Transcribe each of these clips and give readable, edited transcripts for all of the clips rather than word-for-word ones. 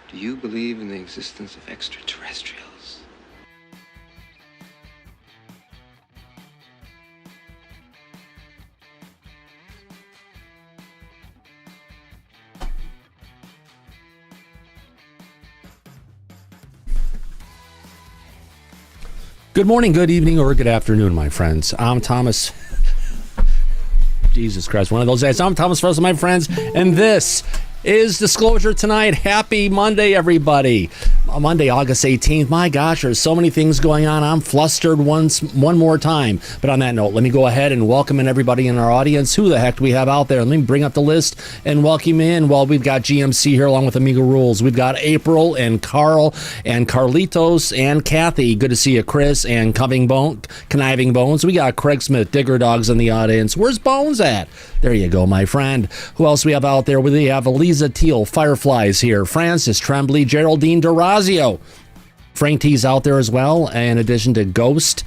Do you believe in the existence of extraterrestrials? Good morning, good evening, or good afternoon, my friends. I'm Thomas. Jesus Christ, one of those days. I'm Thomas Fessler, my friends, and this is Disclosure tonight. Happy Monday, everybody. Monday, August 18th. My gosh, there's so many things going on. I'm flustered one more time. But on that note, let me go ahead and welcome in everybody in our audience. Who the heck do we have out there? Let me bring up the list and welcome in. Well, we've got GMC here along with Amigo Rules. We've got April and Carl and Carlitos and Kathy. Good to see you, Chris and Conniving Bones. We got Craig Smith, Digger Dogs in the audience. Where's Bones at? There you go, my friend. Who else we have out there? We have Eliza Teal, Fireflies here. Francis Tremblay, Geraldine Durazio. Frank T's out there as well, in addition to Ghost.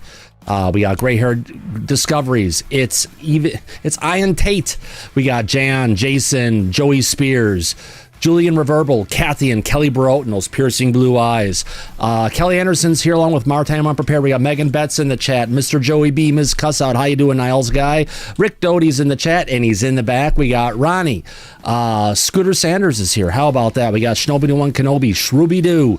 We got gray-haired discoveries. It's Ian Tate. We got Jan, Jason, Joey Spears, Julian Reverbal, Kathy, and Kelly Barote, and those piercing blue eyes. Kelly Anderson's here along with Martine Unprepared. We got Megan Betts in the chat. Mr. Joey B, Ms. Cussout. How you doing, Niles Guy? Rick Doty's in the chat, and he's in the back. We got Ronnie. Scooter Sanders is here. How about that? We got Shinobi One Kenobi, Shrooby Doo,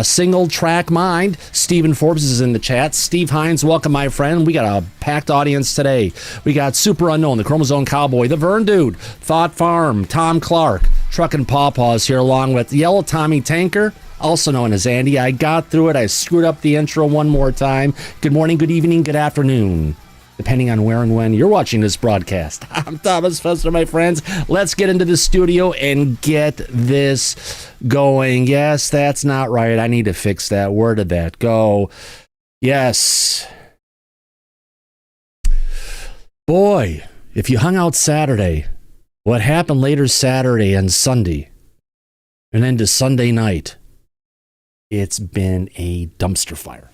Single Track Mind. Stephen Forbes is in the chat. Steve Hines, welcome, my friend. We got a packed audience today. We got Super Unknown, the Chromosome Cowboy, the Vern Dude, Thought Farm, Tom Clark, Truck and Pawpaws here along with Yellow Tommy Tanker, also known as Andy. I got through it. I screwed up the intro one more time. Good morning, good evening, good afternoon, depending on where and when you're watching this broadcast. I'm Thomas Fessler, my friends. Let's get into the studio and get this going. Yes, that's not right. I need to fix that. Where did that go? Yes. Boy, if you hung out Saturday, what happened later Saturday and Sunday, and into Sunday night, it's been a dumpster fire.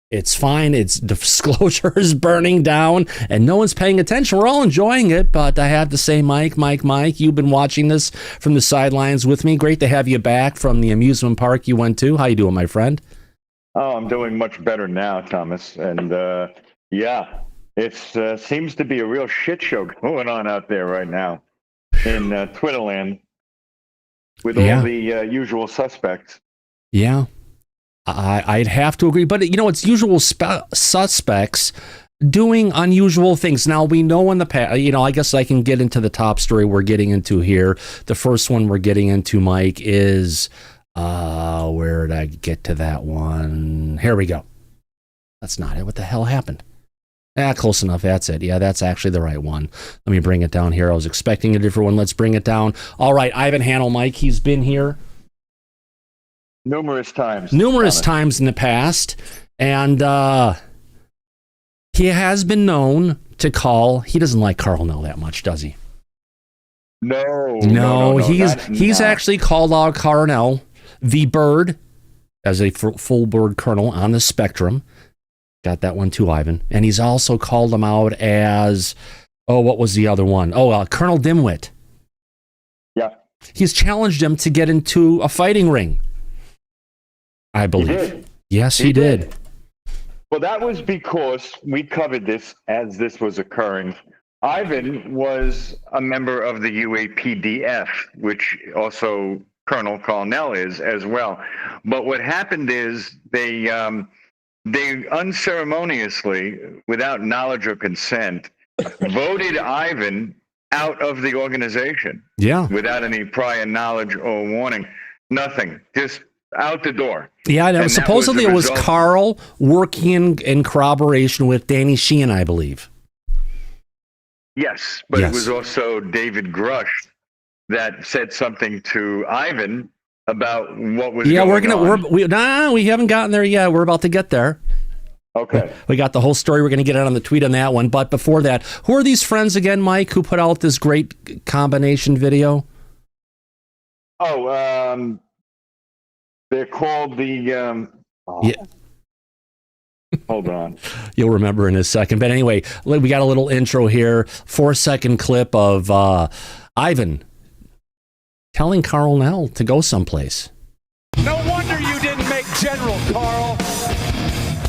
It's fine. It's Disclosure is burning down, and no one's paying attention. We're all enjoying it, but I have to say, Mike, you've been watching this from the sidelines with me. Great to have you back from the amusement park you went to. How you doing, my friend? Oh, I'm doing much better now, Thomas. And yeah, it seems to be a real shit show going on out there right now in Twitterland with all the usual suspects. Yeah. I'd have to agree, but it's usual suspects doing unusual things. Now, we know in the past, I guess I can get into the top story we're getting into here. The first one we're getting into, Mike, is, where did I get to that one? Here we go. That's not it. What the hell happened? Close enough. That's it. Yeah, that's actually the right one. Let me bring it down here. I was expecting a different one. Let's bring it down. All right, Ivan Hanel, Mike, he's been here numerous times in the past, and he has been known to call. He doesn't like Carl Nell that much, does he? No. He's actually called out Carl, the bird, as a full bird colonel on the spectrum. Got that one too, Ivan. And he's also called him out as, what was the other one? Colonel Dimwit. Yeah. He's challenged him to get into a fighting ring, I believe. He did. Yes, he did. Well, that was because we covered this as this was occurring. Ivan was a member of the UAPDF, which also Colonel Carl is as well. But what happened is they unceremoniously, without knowledge or consent, voted Ivan out of the organization. Yeah. Without any prior knowledge or warning. Nothing. Just out the door. Yeah, supposedly it was Carl working in corroboration with Danny Sheehan, I believe. Yes, but It was also David Grush that said something to Ivan about what was going on. We haven't gotten there yet. We're about to get there. Okay. We got the whole story. We're going to get out on the tweet on that one. But before that, who are these friends again, Mike, who put out this great combination video? They're called the... Hold on. You'll remember in a second. But anyway, we got a little intro here. 4-second clip of Ivan telling Carl Nell to go someplace. General Carl.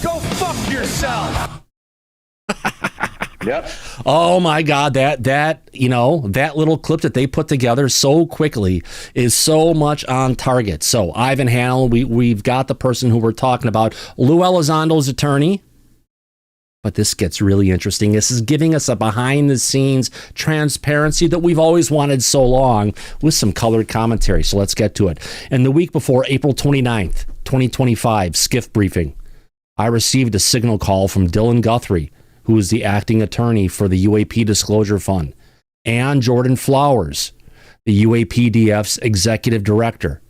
Go fuck yourself. Yep. Oh my God, that little clip that they put together so quickly is so much on target. So Ivan Hanel, we've got the person who we're talking about, Lou Elizondo's attorney. But this gets really interesting. This is giving us a behind-the-scenes transparency that we've always wanted so long with some colored commentary. So let's get to it. And the week before April 29th, 2025, skiff briefing, I received a signal call from Dylan Guthrie, who is the acting attorney for the UAP Disclosure Fund, and Jordan Flowers, the UAPDF's executive director.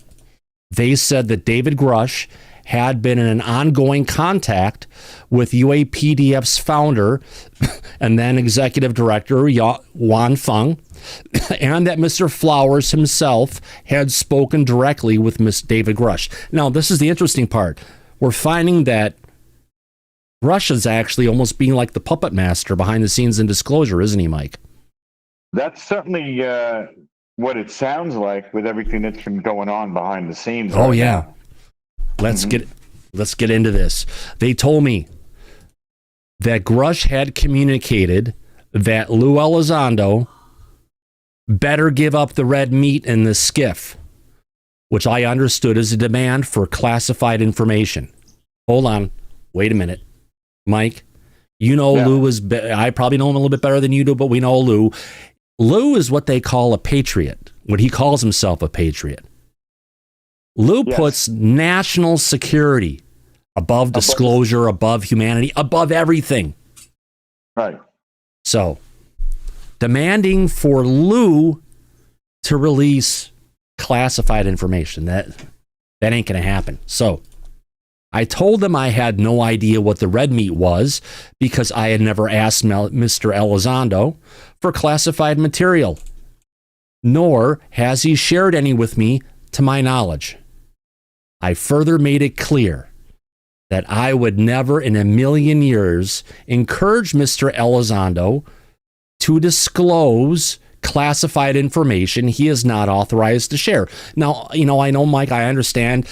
They said that David Grush had been in an ongoing contact with UAPDF's founder and then executive director, Juan Feng, and that Mr. Flowers himself had spoken directly with Miss David Grush. Now, this is the interesting part. We're finding that Grush is actually almost being like the puppet master behind the scenes in Disclosure, isn't he, Mike? That's certainly what it sounds like with everything that's been going on behind the scenes. Oh, yeah. Let's get into this. They told me that Grush had communicated that Lou Elizondo better give up the red meat in the skiff, which I understood as a demand for classified information. Hold on. Wait a minute. Mike, you know, yeah. Lou is, I probably know him a little bit better than you do, but we know Lou. Lou is what they call a patriot, when he calls himself a patriot. Lou puts national security above disclosure, above humanity, above everything. Right. So, demanding for Lou to release classified information, that ain't going to happen. So, I told them I had no idea what the red meat was because I had never asked Mr. Elizondo for classified material, nor has he shared any with me to my knowledge. I further made it clear that I would never in a million years encourage Mr. Elizondo to disclose classified information he is not authorized to share. Now, I know, Mike, I understand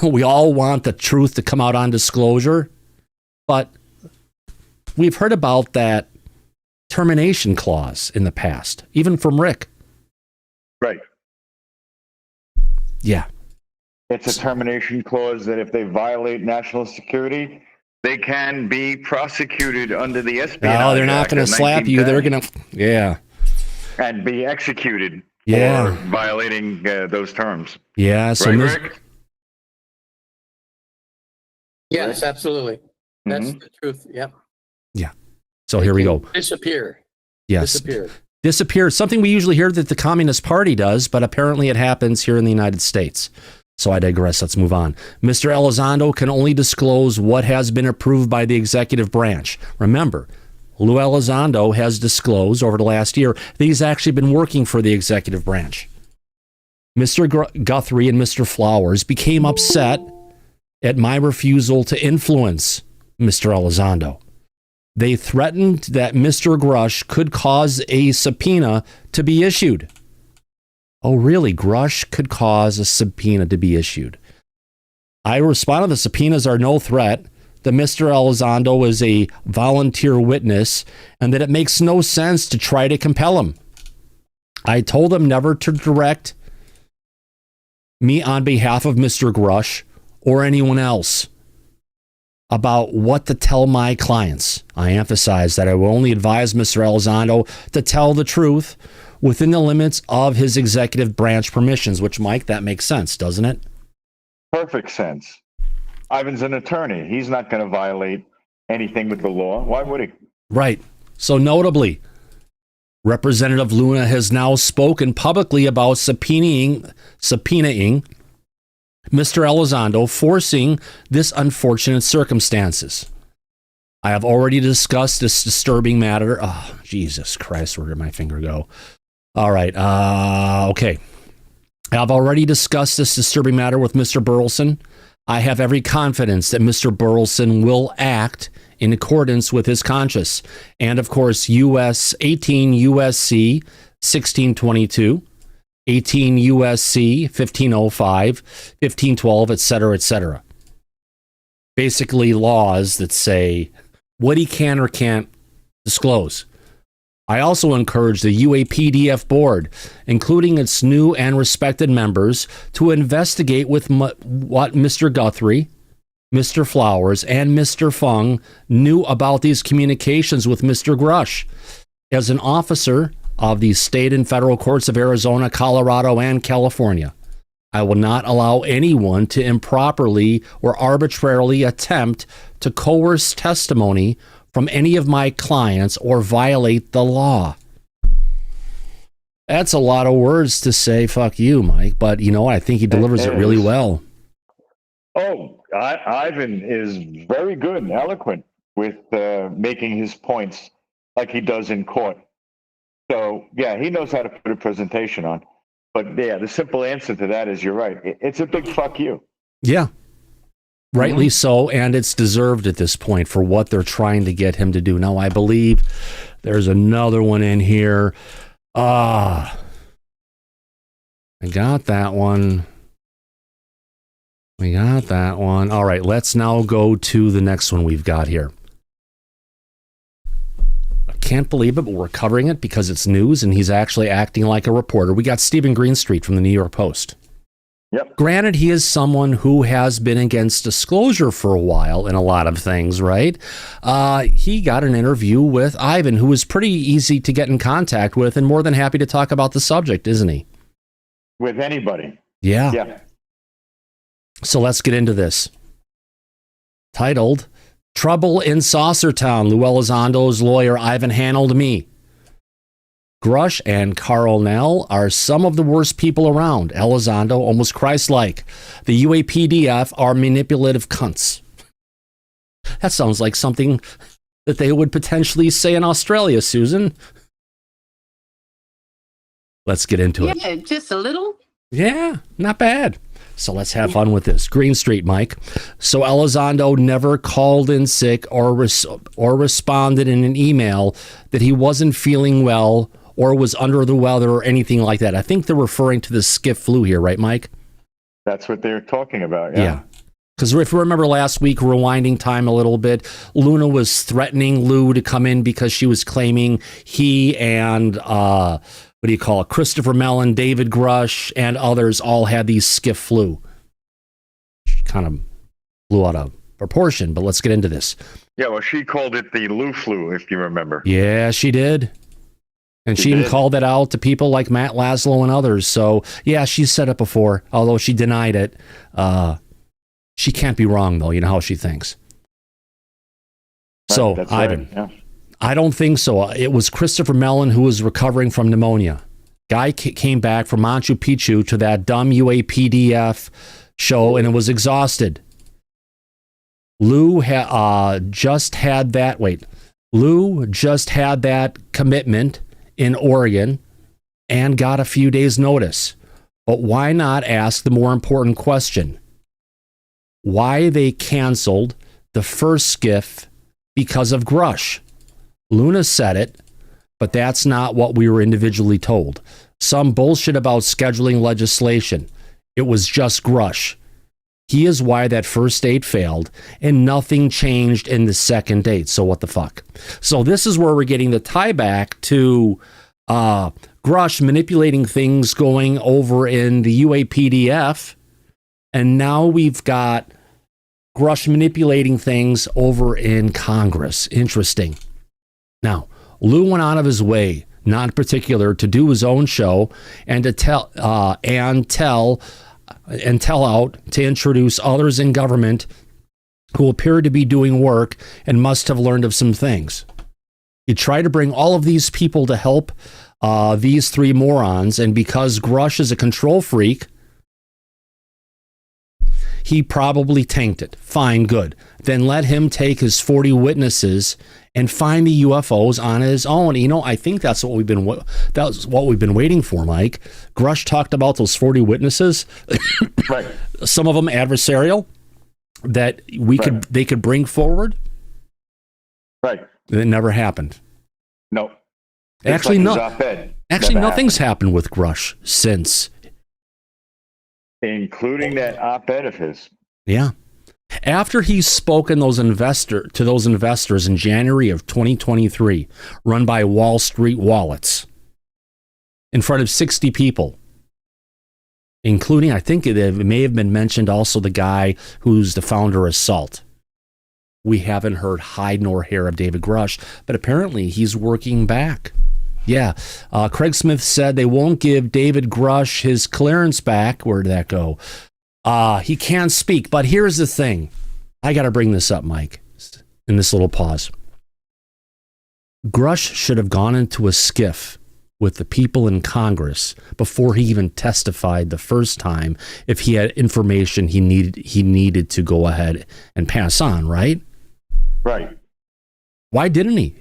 we all want the truth to come out on Disclosure, but we've heard about that termination clause in the past, even from Rick. Right. Yeah. It's a termination clause that if they violate national security, they can be prosecuted under the Espionage Act. No, they're not going to slap you. They're going to, yeah. And be executed for violating those terms. Yeah. So, right, Rick? Yes, absolutely. That's the truth. Yep. Yeah. So here we go. Disappear. Yes. Disappear. Something we usually hear that the Communist Party does, but apparently it happens here in the United States. So I digress. Let's move on. Mr. Elizondo can only disclose what has been approved by the executive branch. Remember, Lou Elizondo has disclosed over the last year that he's actually been working for the executive branch. Mr. Guthrie and Mr. Flowers became upset at my refusal to influence Mr. Elizondo. They threatened that Mr. Grush could cause a subpoena to be issued. Oh, really? Grush could cause a subpoena to be issued. I responded, the subpoenas are no threat, that Mr. Elizondo is a volunteer witness, and that it makes no sense to try to compel him. I told him never to direct me on behalf of Mr. Grush or anyone else about what to tell my clients. I emphasize that I will only advise Mr. Elizondo to tell the truth within the limits of his executive branch permissions, which, Mike, that makes sense, doesn't it? Perfect sense. Ivan's an attorney. He's not going to violate anything with the law. Why would he? Right. So notably, Representative Luna has now spoken publicly about subpoenaing Mr. Elizondo, forcing this unfortunate circumstances. I have already discussed this disturbing matter. Oh, Jesus Christ, where did my finger go? All right. Okay. I've already discussed this disturbing matter with Mr. Burleson. I have every confidence that Mr. Burleson will act in accordance with his conscience. And of course, 18 USC 1622, 18 USC 1505, 1512, etc., etc. basically laws that say what he can or can't disclose. I also encourage the UAPDF board, including its new and respected members, to investigate with what Mr. Guthrie, Mr. Flowers, and Mr. Fung knew about these communications with Mr. Grush. As an officer of the state and federal courts of Arizona, Colorado, and California, I will not allow anyone to improperly or arbitrarily attempt to coerce testimony from any of my clients or violate the law. That's a lot of words to say, fuck you, Mike, but you know what? I think he delivers it really well. Oh, Ivan is very good and eloquent with making his points like he does in court. So, yeah, he knows how to put a presentation on. But, yeah, the simple answer to that is you're right. It's a big fuck you. Yeah. Rightly so, and it's deserved at this point for what they're trying to get him to do. Now, I believe there's another one in here. I got that one. We got that one. All right, let's now go to the next one we've got here. I can't believe it, but we're covering it because it's news, and he's actually acting like a reporter. We got Stephen Greenstreet from the New York Post. Yep. Granted, he is someone who has been against disclosure for a while in a lot of things, right? He got an interview with Ivan, who was pretty easy to get in contact with and more than happy to talk about the subject, isn't he? With anybody. Yeah. Yeah. So let's get into this. Titled, Trouble in Saucertown, Lou Elizondo's lawyer Ivan handled me. Grush and Carl are some of the worst people around. Elizondo, almost Christ-like. The UAPDF are manipulative cunts. That sounds like something that they would potentially say in Australia, Susan. Let's get into it. Yeah, just a little. Yeah, not bad. So let's have fun with this. Greenstreet, Mike. So Elizondo never called in sick or responded in an email that he wasn't feeling well or was under the weather or anything like that. I think they're referring to the skiff flu here, right, Mike? That's what they're talking about, yeah. Because if you remember last week, rewinding time a little bit, Luna was threatening Lou to come in because she was claiming he and, Christopher Mellon, David Grush, and others all had these skiff flu. Kind of blew out of proportion, but let's get into this. Yeah, well, she called it the Lou flu, if you remember. Yeah, she did. And she even called it out to people like Matt Laszlo and others. So, yeah, she's said it before, although she denied it. She can't be wrong, though. You know how she thinks. So, that's Ivan, right. Yeah. I don't think so. It was Christopher Mellon who was recovering from pneumonia. Guy came back from Machu Picchu to that dumb UAPDF show and it was exhausted. Lou just had that commitment in Oregon and got a few days' notice. But why not ask the more important question? Why they canceled the first skiff because of Grush. Luna said it, but that's not what we were individually told. Some bullshit about scheduling legislation. It was just Grush. He is why that first date failed, and nothing changed in the second date. So what the fuck? So this is where we're getting the tie back to Grush manipulating things going over in the UAPDF, and now we've got Grush manipulating things over in Congress. Interesting. Now, Lou went out of his way, not in particular, to do his own show and to tell out to introduce others in government who appear to be doing work and must have learned of some things. He tried to bring all of these people to help these three morons, and because Grush is a control freak, he probably tanked it. Fine, good. Then let him take his 40 witnesses and find the UFOs on his own. You know, I think that's what we've been waiting for, Mike. Grush talked about those 40 witnesses, Right. Some of them adversarial that they could bring forward. Right. It never happened. No. Actually, like no. Actually, nothing's happened with Grush since. Including that op-ed of his. Yeah. After he's spoken to those investors in January of 2023, run by Wall Street wallets, in front of 60 people, including, I think it may have been mentioned also the guy who's the founder of SALT. We haven't heard hide nor hair of David Grush, but apparently he's working back. Yeah, Craig Smith said they won't give David Grush his clearance back. Where did that go? He can't speak, but here's the thing. I got to bring this up, Mike, in this little pause. Grush should have gone into a skiff with the people in Congress before he even testified the first time if he had information he needed to go ahead and pass on, right? Right. Why didn't he?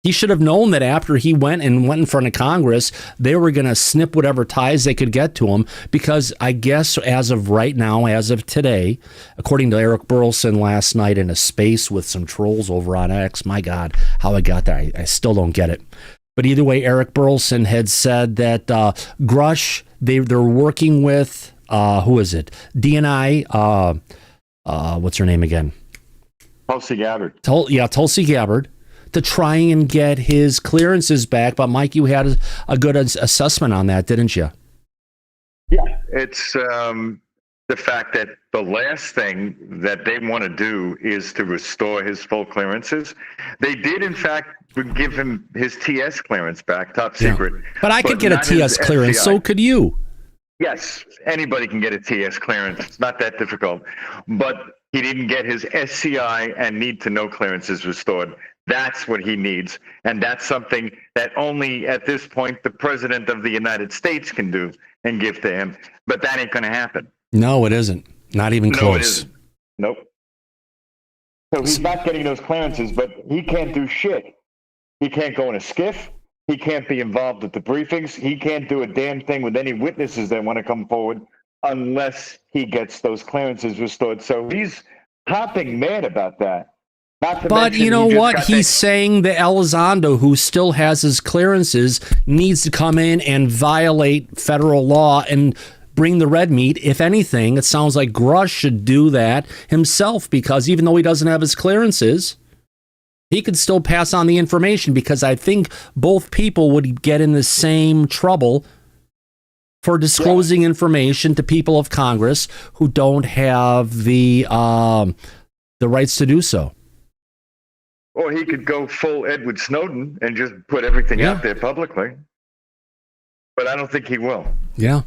He should have known that after he went in front of Congress, they were going to snip whatever ties they could get to him, because I guess as of right now, as of today, according to Eric Burleson last night in a space with some trolls over on X, my God, how I got there, I still don't get it. But either way, Eric Burleson had said that Grush, they're working with, who is it? DNI, what's her name again? Tulsi Gabbard. Tulsi Gabbard, to try and get his clearances back. But Mike, you had a good assessment on that, didn't you? Yeah, it's the fact that the last thing that they want to do is to restore his full clearances. They did, in fact, give him his TS clearance back, top secret. Yeah. But I could get a TS clearance, so could you. Yes, anybody can get a TS clearance. It's not that difficult. But he didn't get his SCI and need to know clearances restored. That's what he needs. And that's something that only at this point the President of the United States can do and give to him. But that ain't going to happen. No, it isn't. Not even close. No, it isn't. Nope. So he's not getting those clearances, but he can't do shit. He can't go in a skiff. He can't be involved with the briefings. He can't do a damn thing with any witnesses that want to come forward unless he gets those clearances restored. So he's hopping mad about that. But you know what? He's saying that Elizondo, who still has his clearances, needs to come in and violate federal law and bring the red meat. If anything, it sounds like Grush should do that himself, because even though he doesn't have his clearances, he could still pass on the information, because I think both people would get in the same trouble for disclosing information to people of Congress who don't have the rights to do so. Or he could go full Edward Snowden and just put everything out there publicly. But I don't think he will. Yeah.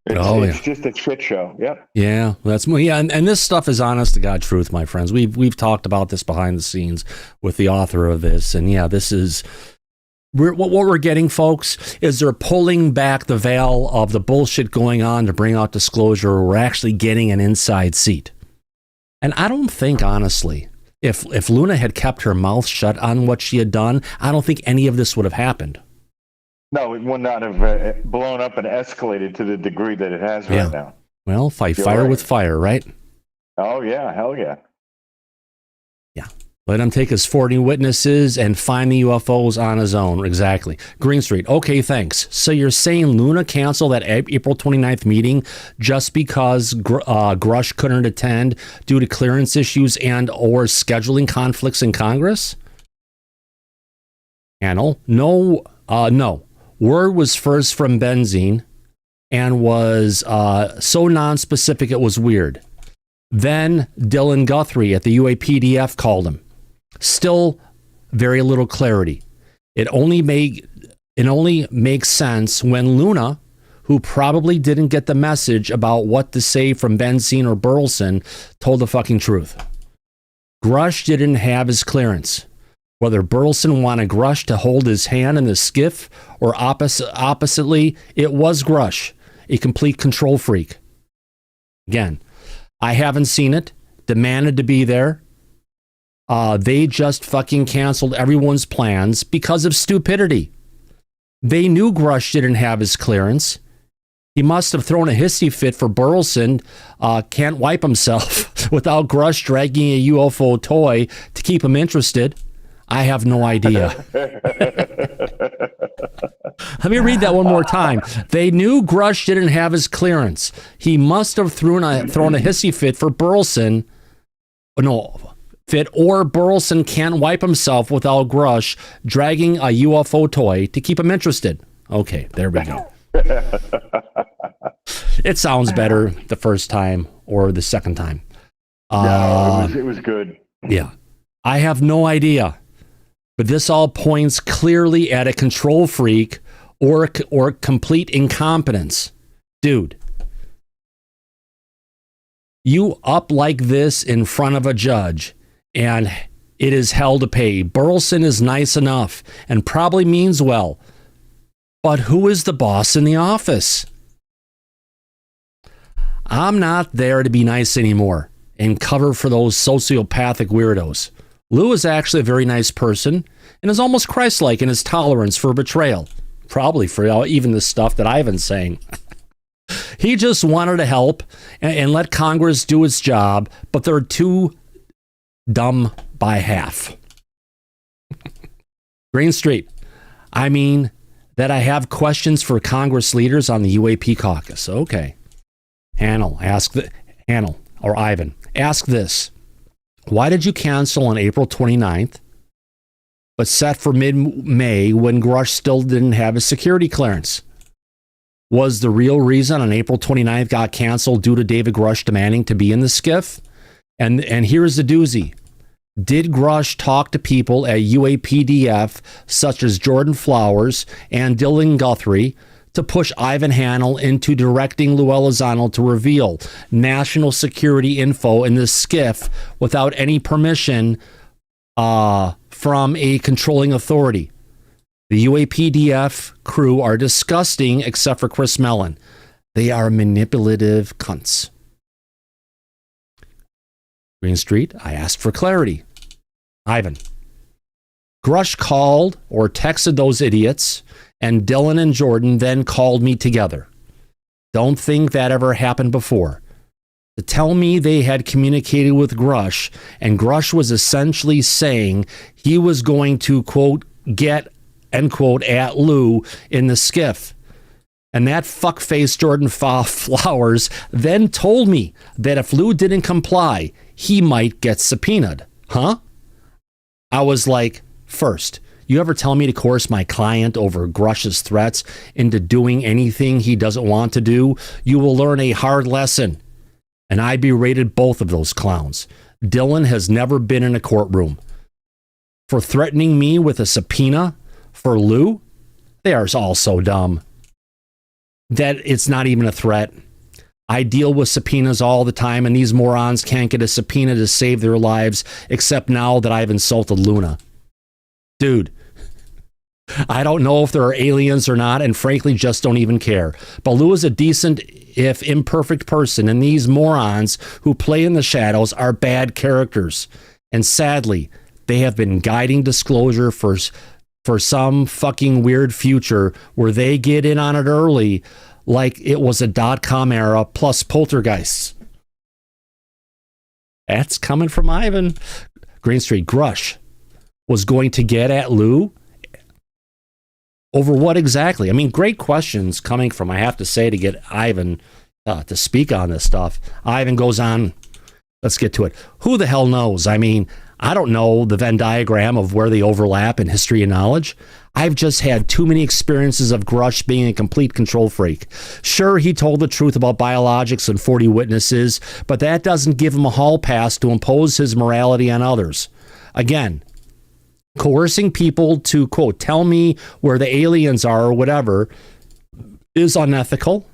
It's just a shit show. Yep. Yeah, and this stuff is honest to God truth, my friends. We've talked about this behind the scenes with the author of this, and this is what we're getting, folks. Is they're pulling back the veil of the bullshit going on to bring out disclosure. We're actually getting an inside seat, and I don't think, honestly, if Luna had kept her mouth shut on what she had done, I don't think any of this would have happened. No, it would not have blown up and escalated to the degree that it has right now. Well, fight fire with fire, right? Oh, yeah. Hell yeah. Yeah. Let him take his 40 witnesses and find the UFOs on his own. Exactly. Green Street. Okay, thanks. So you're saying Luna canceled that April 29th meeting just because Grush couldn't attend due to clearance issues and or scheduling conflicts in Congress? Panel? No. Word was first from Benzine and was so non-specific it was weird. Then Dylan Guthrie at the UAPDF called him. Still very little clarity. It only makes sense when Luna, who probably didn't get the message about what to say from Benzine or Burleson, told the fucking truth. Grush didn't have his clearance. Whether Burleson wanted Grush to hold his hand in the skiff or oppositely, it was Grush, a complete control freak. Again, I haven't seen it, demanded to be there. They just fucking canceled everyone's plans because of stupidity. They knew Grush didn't have his clearance. He must have thrown a hissy fit for Burleson. Can't wipe himself without Grush dragging a UFO toy to keep him interested. I have no idea. Let me read that one more time. They knew Grush didn't have his clearance. He must have thrown a hissy fit for Burleson. Or Burleson can't wipe himself without Grush dragging a UFO toy to keep him interested. Okay, there we go. It sounds better the first time or the second time. No, it was good. Yeah. I have no idea. But this all points clearly at a control freak or complete incompetence. Dude, you up like this in front of a judge and it is hell to pay. Burleson is nice enough and probably means well. But who is the boss in the office? I'm not there to be nice anymore and cover for those sociopathic weirdos. Lou is actually a very nice person and is almost Christ-like in his tolerance for betrayal. Probably for even the stuff that Ivan's saying. He just wanted to help and let Congress do its job, but they're too dumb by half. Green Street. I mean that I have questions for Congress leaders on the UAP caucus. Okay. Ivan, ask this. Why did you cancel on April 29th, but set for mid-May when Grush still didn't have his security clearance? Was the real reason on April 29th got canceled due to David Grush demanding to be in the skiff? And here's the doozy. Did Grush talk to people at UAPDF, such as Jordan Flowers and Dylan Guthrie, to push Ivan Hanel into directing Lou Elizondo to reveal national security info in the skiff without any permission from a controlling authority? The UAPDF crew are disgusting except for Chris Mellon. They are manipulative cunts. Green Street, I asked for clarity. Ivan. Grush called or texted those idiots, and Dylan and Jordan then called me together. Don't think that ever happened before. To tell me they had communicated with Grush, and Grush was essentially saying he was going to, quote, get, end quote, at Lou in the skiff. And that fuckface Jordan Flowers then told me that if Lou didn't comply, he might get subpoenaed. Huh? I was like, first, you ever tell me to coerce my client over Grush's threats into doing anything he doesn't want to do, you will learn a hard lesson. And I berated both of those clowns. Dylan has never been in a courtroom. For threatening me with a subpoena for Lou, they are all so dumb that it's not even a threat. I deal with subpoenas all the time, and these morons can't get a subpoena to save their lives, except now that I've insulted Luna. Dude, I don't know if there are aliens or not, and frankly just don't even care. But Lou is a decent, if imperfect person, and these morons who play in the shadows are bad characters. And sadly, they have been guiding Disclosure for some fucking weird future where they get in on it early, like it was a .com era plus poltergeists. That's coming from Ivan. Green Street. Grush was going to get at Lou over what exactly? I mean, great questions coming from, I have to say, to get Ivan to speak on this stuff. Ivan goes on. Let's get to it. Who the hell knows? I mean, I don't know the Venn diagram of where they overlap in history and knowledge. I've just had too many experiences of Grush being a complete control freak. Sure, he told the truth about biologics and 40 witnesses, but that doesn't give him a hall pass to impose his morality on others. Again, coercing people to, quote, tell me where the aliens are or whatever is unethical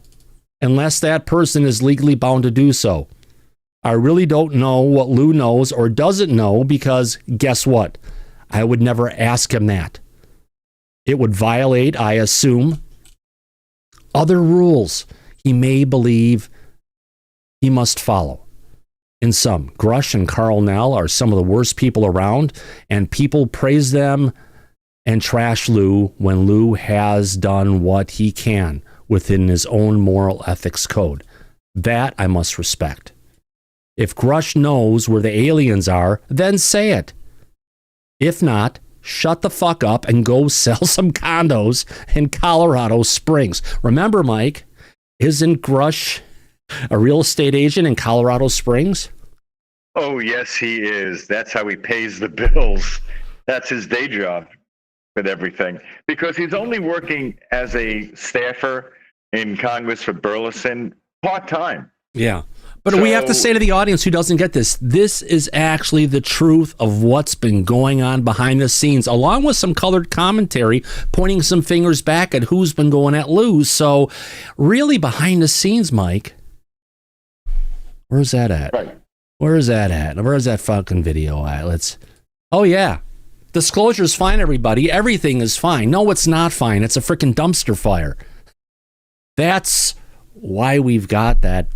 unless that person is legally bound to do so. I really don't know what Lou knows or doesn't know because guess what? I would never ask him that. It would violate, I assume, other rules he may believe he must follow. In sum, Grush and Carl Nell are some of the worst people around, and people praise them and trash Lou when Lou has done what he can within his own moral ethics code. That I must respect. If Grush knows where the aliens are, then say it. If not, shut the fuck up and go sell some condos in Colorado Springs. Remember, Mike, isn't Grush a real estate agent in Colorado Springs? Oh, yes, he is. That's how he pays the bills. That's his day job with everything. Because he's only working as a staffer in Congress for Burleson part-time. Yeah. But we have to say to the audience who doesn't get this, this is actually the truth of what's been going on behind the scenes, along with some colored commentary pointing some fingers back at who's been going at Lou. So really behind the scenes, Mike, where's that at? Right. Where is that at? Where's that fucking video at? Oh, yeah. Disclosure's fine, everybody. Everything is fine. No, it's not fine. It's a freaking dumpster fire. That's why we've got that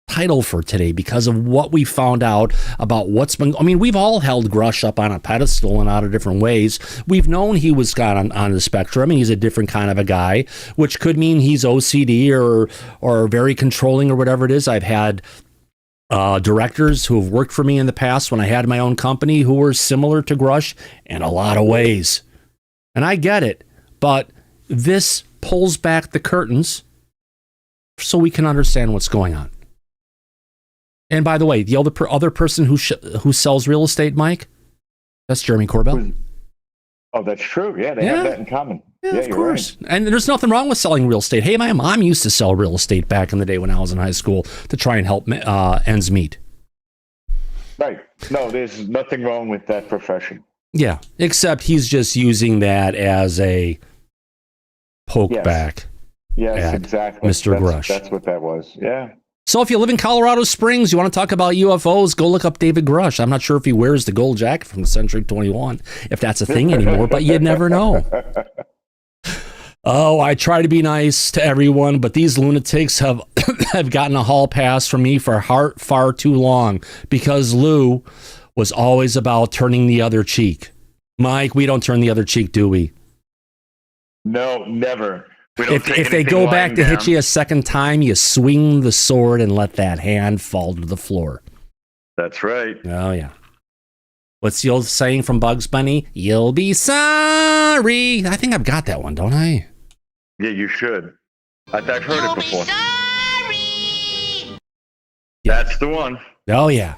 title for today, because of what we found out about what's been. I mean, we've all held Grush up on a pedestal in a lot of different ways. We've known he was got on the spectrum, and he's a different kind of a guy, which could mean he's OCD or very controlling or whatever it is. I've had directors who have worked for me in the past when I had my own company who were similar to Grush in a lot of ways, and I get it, but this pulls back the curtains so we can understand what's going on. And by the way, the other person who sells real estate, Mike, that's Jeremy Corbell. Oh, that's true. Yeah, they have that in common. Yeah, of course. Right. And there's nothing wrong with selling real estate. Hey, my mom used to sell real estate back in the day when I was in high school to try and help ends meet. Right. No, there's nothing wrong with that profession. Yeah, except he's just using that as a poke back. Yes, exactly. Mr. Grush. That's what that was. Yeah. So if you live in Colorado Springs, you want to talk about UFOs, go look up David Grush. I'm not sure if he wears the gold jacket from Century 21, if that's a thing anymore, but you never know. Oh, I try to be nice to everyone, but these lunatics have gotten a hall pass from me for far too long, because Lou was always about turning the other cheek. Mike, we don't turn the other cheek, do we? No, never. If they go back to hit you a second time, you swing the sword and let that hand fall to the floor. That's right. Oh, yeah. What's the old saying from Bugs Bunny? You'll be sorry. I think I've got that one, don't I? Yeah, you should. I've heard it before. Sorry. That's the one. Oh, yeah.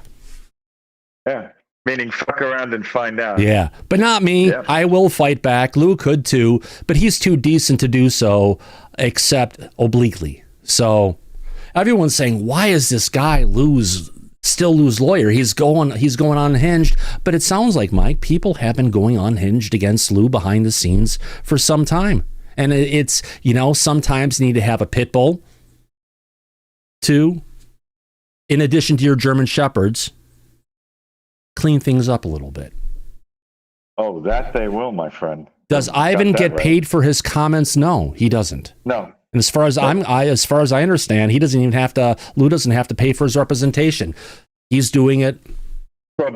Yeah. Meaning fuck around and find out. Yeah, but not me. Yeah. I will fight back. Lou could too, but he's too decent to do so, except obliquely. So everyone's saying, why is this guy still Lou's lawyer? He's going unhinged. But it sounds like, Mike, people have been going unhinged against Lou behind the scenes for some time. And it's, sometimes you need to have a pit bull to, in addition to your German Shepherds, clean things up a little bit. Oh, that they will, my friend. Does Ivan get paid for his comments? No, he doesn't. No. And as far as I understand, he doesn't even have to. Lou doesn't have to pay for his representation. He's doing it pro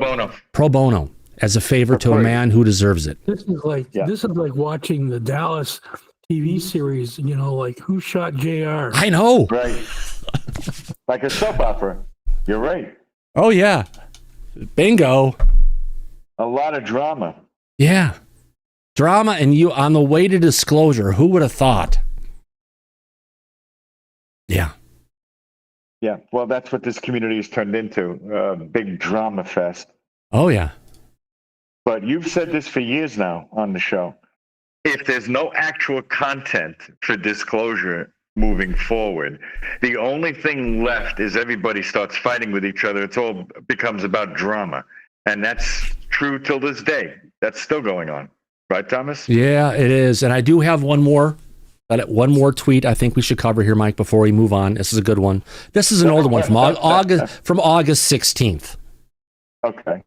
bono, as a favor to a man who deserves it. This is like watching the Dallas TV series. Like Who Shot JR? I know. Right. Like a soap opera. You're right. Oh yeah. Bingo. A lot of drama. Yeah. Drama, and you on the way to disclosure. Who would have thought? Yeah. Yeah. Well, that's what this community has turned into. A big drama fest. Oh, yeah. But you've said this for years now on the show. If there's no actual content for disclosure moving forward, the only thing left is everybody starts fighting with each other. It all becomes about drama. And that's true till this day. That's still going on. Right, Thomas? Yeah, it is. And I do have one more tweet I think we should cover here, Mike, before we move on. This is a good one. This is an older one from August 16th. Okay.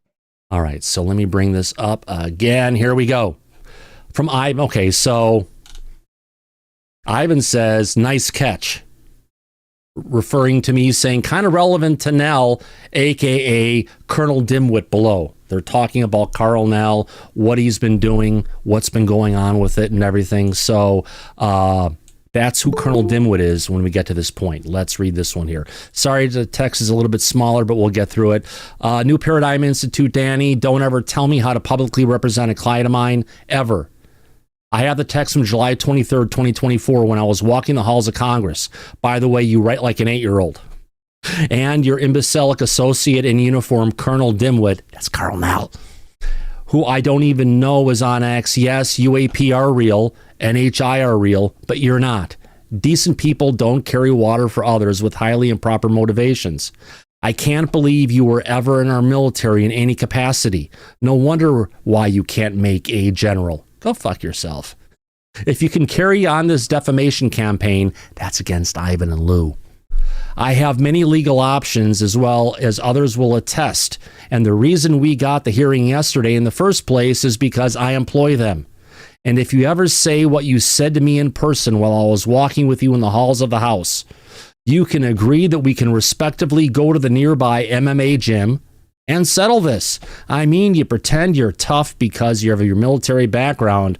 All right, so let me bring this up again. Here we go. From Ivan. Okay, so Ivan says, nice catch. Referring to me, saying kind of relevant to Nell, a.k.a. Colonel Dimwit below. They're talking about Carl Nell, what he's been doing, what's been going on with it and everything. So That's who Colonel Dimwit is when we get to this point. Let's read this one here. Sorry, the text is a little bit smaller, but we'll get through it. New Paradigm Institute, Danny, don't ever tell me how to publicly represent a client of mine, ever. I have the text from July 23rd, 2024, when I was walking the halls of Congress. By the way, you write like an 8-year-old. And your imbecilic associate in uniform, Colonel Dimwit, that's Carl Nell, who I don't even know is on X. Yes, UAP are real, NHI are real, but you're not. Decent people don't carry water for others with highly improper motivations. I can't believe you were ever in our military in any capacity. No wonder why you can't make a general. Go fuck yourself. If you can carry on this defamation campaign, that's against Ivan and Lou. I have many legal options, as well as others will attest. And the reason we got the hearing yesterday in the first place is because I employ them. And if you ever say what you said to me in person while I was walking with you in the halls of the House, you can agree that we can respectively go to the nearby MMA gym and settle this. I mean, you pretend you're tough because you have your military background,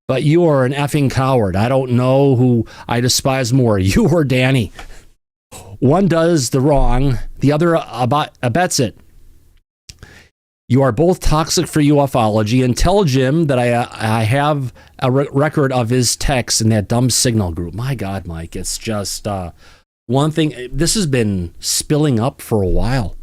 but you are an effing coward. I don't know who I despise more, you or Danny. One does the wrong, the other abets it. You are both toxic for ufology, and tell Jim that I have a record of his texts in that dumb signal group. My God, Mike, it's just one thing. This has been spilling up for a while.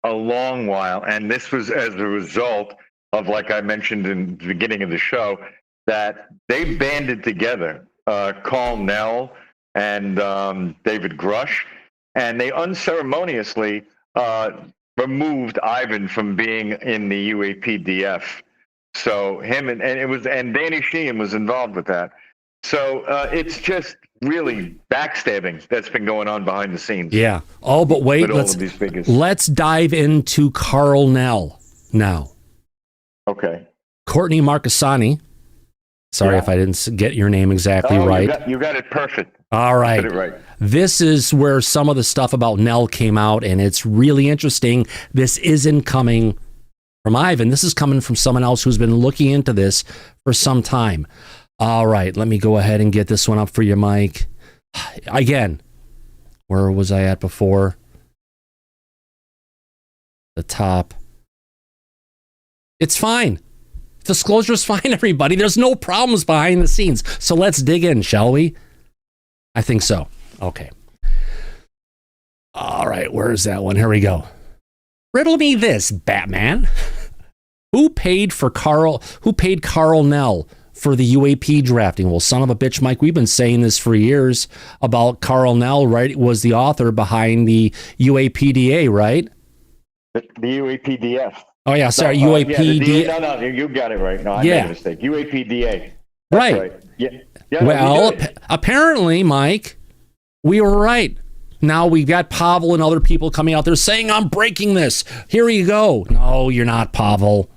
A long while. And this was as a result of, like I mentioned in the beginning of the show, that they banded together, Carl Nell and David Grush, and they unceremoniously removed Ivan from being in the UAPDF. So him and Danny Sheehan was involved with that. So it's just really backstabbing that's been going on behind the scenes. Yeah. Oh, but wait, let's dive into Carl Nell now. Okay. Courtney Marcassani. Sorry if I didn't get your name exactly right. You got it perfect. All right. You got it right. This is where some of the stuff about Nell came out, and it's really interesting. This isn't coming from Ivan. This is coming from someone else who's been looking into this for some time. All right, let me go ahead and get this one up for you, Mike. Again, where was I at before? The top. It's fine. Disclosure's fine, everybody. There's no problems behind the scenes. So let's dig in, shall we? I think so. Okay. All right, where's that one? Here we go. Riddle me this, Batman. Who paid Carl Nell for the UAP drafting? Well, son of a bitch, Mike, we've been saying this for years about Carl Nell, right? Was the author behind the UAPDA, right? The UAPDF. Oh, yeah, sorry, UAPDA. No, you got it right. No, I made a mistake. UAPDA. Right. Yeah. Well, apparently, Mike, we were right. Now we've got Pavel and other people coming out there saying, I'm breaking this. Here you go. No, you're not, Pavel.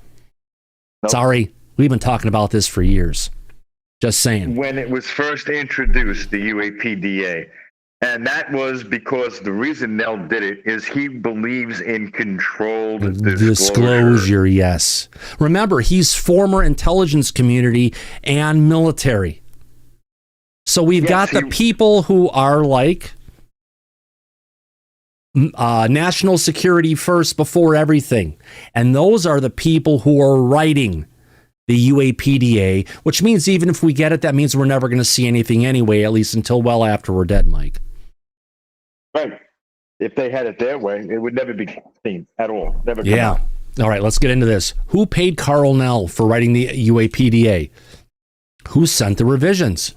Nope. Sorry. We've been talking about this for years. Just saying. When it was first introduced, the UAPDA, and that was because the reason Nell did it is he believes in controlled disclosure. Yes. Remember, he's former intelligence community and military. So we've got the people who are like national security first before everything. And those are the people who are writing the UAPDA, which means even if we get it, that means we're never going to see anything anyway, at least until well after we're dead, Mike. Right. If they had it their way, it would never be seen at all. Never. Yeah. All right, let's get into this. Who paid Carl Nell for writing the UAPDA? Who sent the revisions?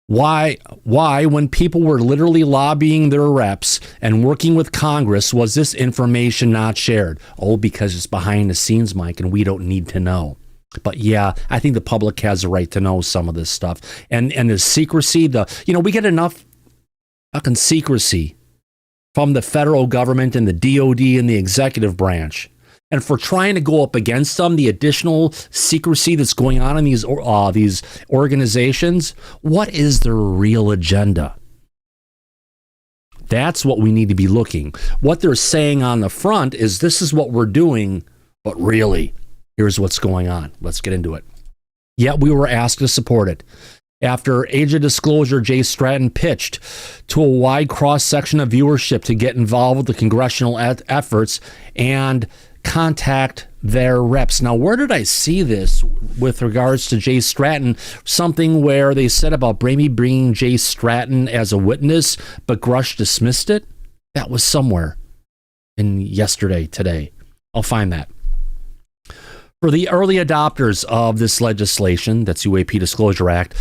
Why, when people were literally lobbying their reps and working with Congress, was this information not shared? Oh, because it's behind the scenes, Mike, and we don't need to know. But yeah, I think the public has a right to know some of this stuff. And the secrecy, we get enough fucking secrecy from the federal government and the DOD and the executive branch. And for trying to go up against them, the additional secrecy that's going on in these organizations, what is their real agenda? That's what we need to be looking. What they're saying on the front is this is what we're doing, but really, here's what's going on. Let's get into it. Yet we were asked to support it. After Age of Disclosure, Jay Stratton pitched to a wide cross-section of viewership to get involved with the congressional efforts and contact their reps. Now, where did I see this with regards to Jay Stratton? Something where they said about maybe bringing Jay Stratton as a witness, but Grush dismissed it? That was somewhere in today. I'll find that. For the early adopters of this legislation, that's UAP Disclosure Act,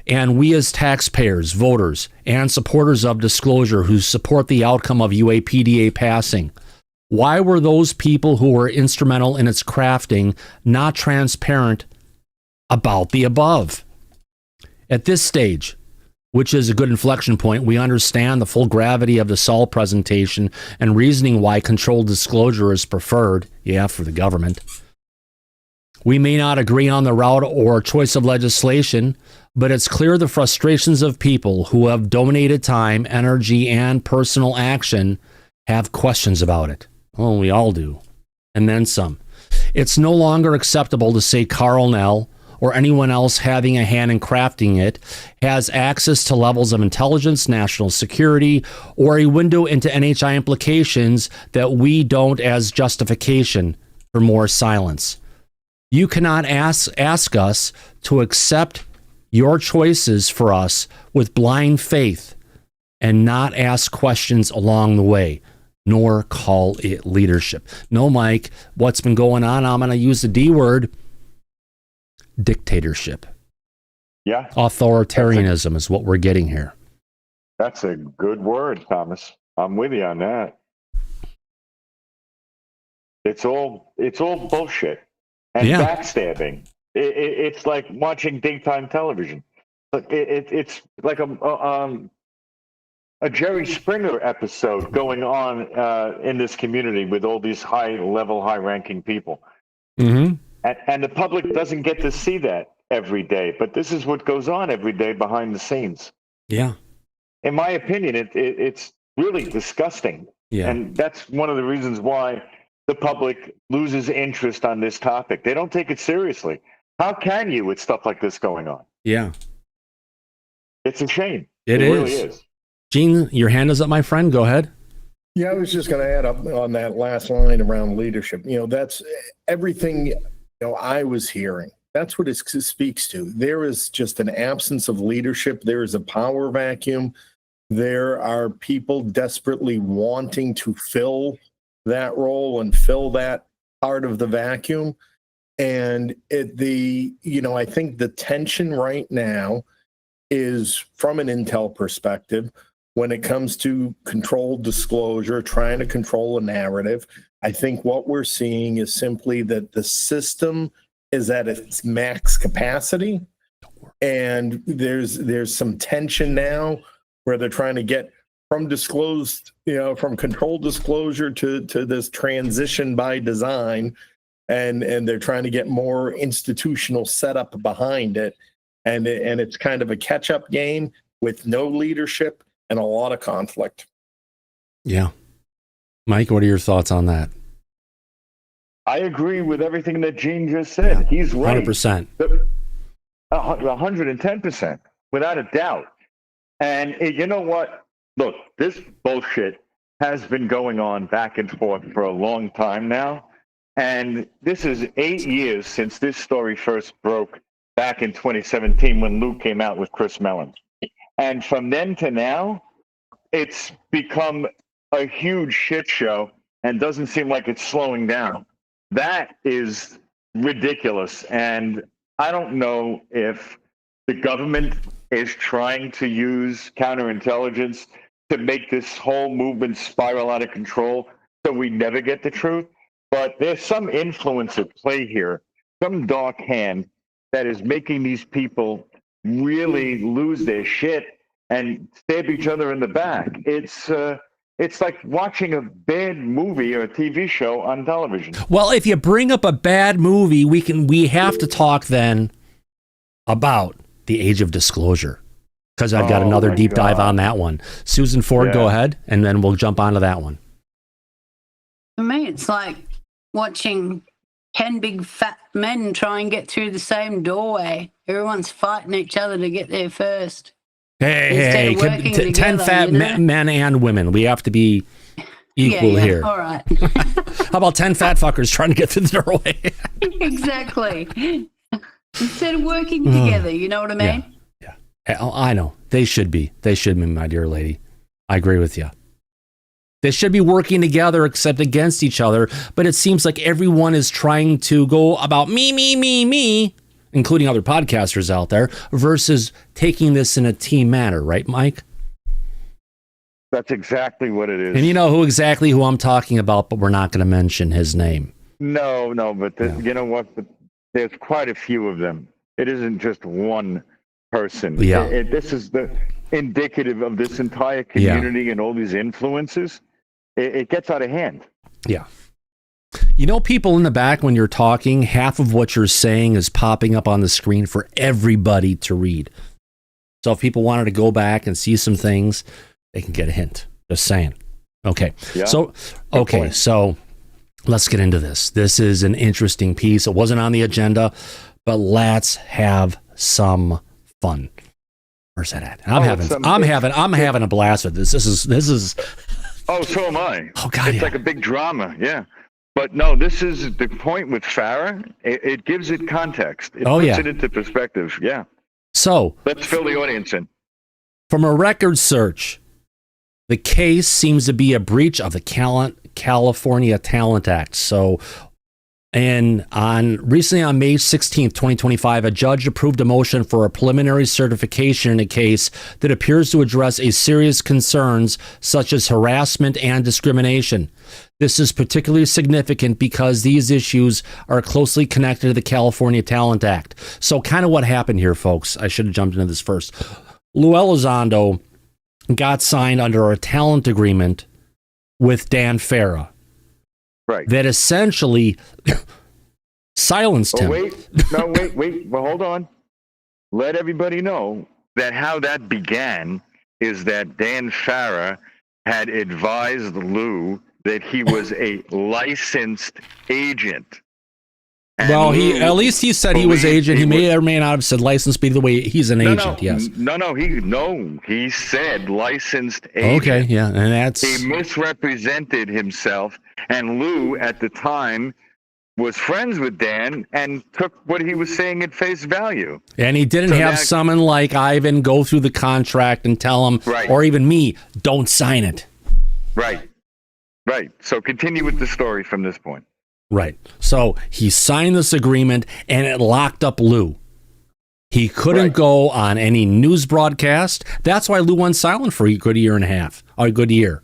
and we as taxpayers, voters, and supporters of disclosure who support the outcome of UAPDA passing, why were those people who were instrumental in its crafting not transparent about the above? At this stage, which is a good inflection point, we understand the full gravity of the Saul presentation and reasoning why controlled disclosure is preferred, for the government. We may not agree on the route or choice of legislation, but it's clear the frustrations of people who have donated time, energy, and personal action have questions about it. Well, we all do. And then some. It's no longer acceptable to say Carl Nell or anyone else having a hand in crafting it has access to levels of intelligence, national security, or a window into NHI implications that we don't as justification for more silence. You cannot ask us to accept your choices for us with blind faith and not ask questions along the way, nor call it leadership. No, Mike, what's been going on, I'm going to use the D word, dictatorship. Yeah. Authoritarianism is what we're getting here. That's a good word, Thomas. I'm with you on that. It's all bullshit. And backstabbing. It's like watching daytime television. It's like a Jerry Springer episode going on in this community with all these high-ranking people. Mm-hmm. And the public doesn't get to see that every day. But this is what goes on every day behind the scenes. Yeah. In my opinion, it's really disgusting. Yeah. And that's one of the reasons why the public loses interest on this topic. They don't take it seriously. How can you with stuff like this going on? Yeah. It's a shame. It really is. Gene, your hand is up, my friend. Go ahead. Yeah, I was just going to add up on that last line around leadership. That's everything, I was hearing. That's what it speaks to. There is just an absence of leadership. There is a power vacuum. There are people desperately wanting to fill that role and fill that part of the vacuum. And I think the tension right now is from an intel perspective when it comes to controlled disclosure, trying to control a narrative. I think what we're seeing is simply that the system is at its max capacity. And there's some tension now where they're trying to get from from controlled disclosure to this transition by design, and they're trying to get more institutional setup behind it, and it's kind of a catch-up game with no leadership and a lot of conflict. Yeah. Mike, what are your thoughts on that? I agree with everything that Gene just said. Yeah, he's right. 100%. 110%, without a doubt. And you know what? Look, this bullshit has been going on back and forth for a long time now. And this is 8 years since this story first broke back in 2017 when Luke came out with Chris Mellon. And from then to now, it's become a huge shit show and doesn't seem like it's slowing down. That is ridiculous. And I don't know if the government is trying to use counterintelligence to make this whole movement spiral out of control so we never get the truth. But there's some influence at play here, some dark hand that is making these people really lose their shit and stab each other in the back. It's like watching a bad movie or a TV show on television. Well, if you bring up a bad movie, we have to talk then about the Age of Disclosure, because I've got another deep dive on that one. Susan Ford, go ahead, and then we'll jump onto that one. For me, it's like watching 10 big fat men try and get through the same doorway. Everyone's fighting each other to get there first. Hey, Instead of working 10 together, fat you know? men and women. We have to be equal yeah, here. All right. How about 10 fat fuckers trying to get through the doorway? Exactly. Instead of working together, you know what I mean? Yeah. I know. They should be. They should be, my dear lady. I agree with you. They should be working together except against each other, but it seems like everyone is trying to go about me, including other podcasters out there, versus taking this in a team manner, right, Mike? That's exactly what it is. And you know who I'm talking about, but we're not going to mention his name. No, but you know what? But there's quite a few of them. It isn't just one person. Yeah. This is the indicative of this entire community and all these influences. It gets out of hand. Yeah. You know, people in the back, when you're talking, half of what you're saying is popping up on the screen for everybody to read. So if people wanted to go back and see some things, they can get a hint. Just saying. Okay. Yeah. So let's get into this. This is an interesting piece. It wasn't on the agenda, but let's have some fun. Where's that at? I'm having a blast with this. This is. Oh, so am I. Oh God, it's like a big drama. Yeah. But no, this is the point with Farah. It gives it context. It puts it into perspective. Yeah. So let's fill the audience in. From a record search, the case seems to be a breach of the California Talent Act. So, recently on May 16th, 2025, a judge approved a motion for a preliminary certification in a case that appears to address a serious concerns such as harassment and discrimination. This is particularly significant because these issues are closely connected to the California Talent Act. So kind of what happened here, folks. I should have jumped into this first. Lou Elizondo got signed under a talent agreement with Dan Farah. Right. That essentially silenced him. Wait. Well, hold on. Let everybody know that how that began is that Dan Farah had advised Lou that he was a licensed agent. And well, Lou at least he said he was agent. He may or may not have said licensed, but either way, he's an agent. Yes. He said licensed agent. Okay, yeah, and that's he misrepresented himself, and Lou at the time was friends with Dan and took what he was saying at face value. And he didn't have someone like Ivan go through the contract and tell him, or even me, don't sign it. Right. So continue with the story from this point. Right. So he signed this agreement and it locked up Lou. He couldn't go on any news broadcast. That's why Lou went silent for a good year and a half, or a good year.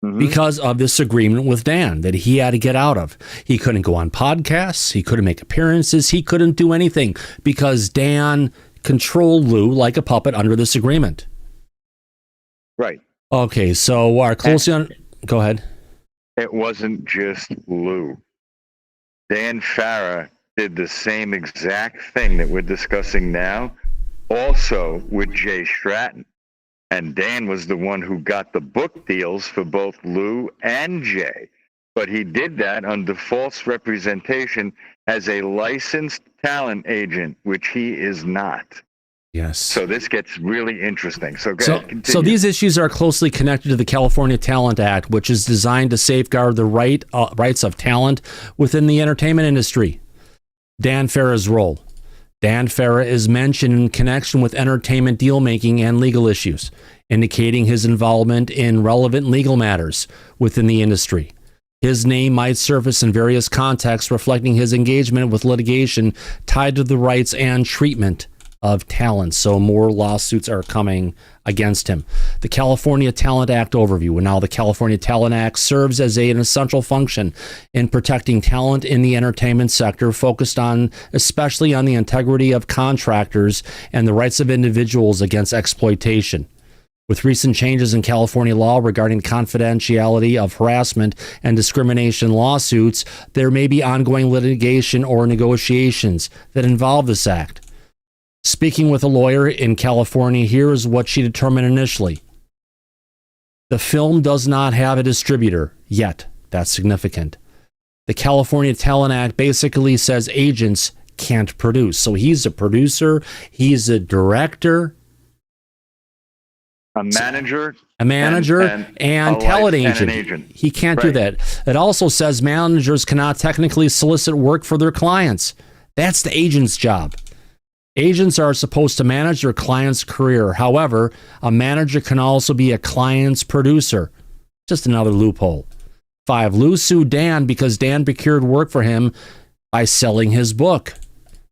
Mm-hmm. Because of this agreement with Dan that he had to get out of. He couldn't go on podcasts. He couldn't make appearances. He couldn't do anything because Dan controlled Lou like a puppet under this agreement. Right. Okay. So our closely on. Go ahead. It wasn't just Lou. Dan Farah did the same exact thing that we're discussing now, also with Jay Stratton. And Dan was the one who got the book deals for both Lou and Jay. But he did that under false representation as a licensed talent agent, which he is not. Yes. So this gets really interesting. So go ahead, continue. So these issues are closely connected to the California Talent Act, which is designed to safeguard the rights of talent within the entertainment industry. Dan Farah's role. Dan Farah is mentioned in connection with entertainment deal-making and legal issues, indicating his involvement in relevant legal matters within the industry. His name might surface in various contexts, reflecting his engagement with litigation tied to the rights and treatment of talent. So more lawsuits are coming against him. The California Talent Act overview. And now the California Talent Act serves as an essential function in protecting talent in the entertainment sector, focused on especially on the integrity of contractors and the rights of individuals against exploitation. With recent changes in California law regarding confidentiality of harassment and discrimination lawsuits, there may be ongoing litigation or negotiations that involve this act. Speaking with a lawyer in California, here is what she determined initially. The film does not have a distributor yet. That's significant. The California Talent Act basically says agents can't produce. So he's a producer, he's a director, a manager, and talent agent. He can't do that. It also says managers cannot technically solicit work for their clients. That's the agent's job. Agents are supposed to manage their client's career. However, a manager can also be a client's producer. Just another loophole. 5. Lou sued Dan because Dan procured work for him by selling his book.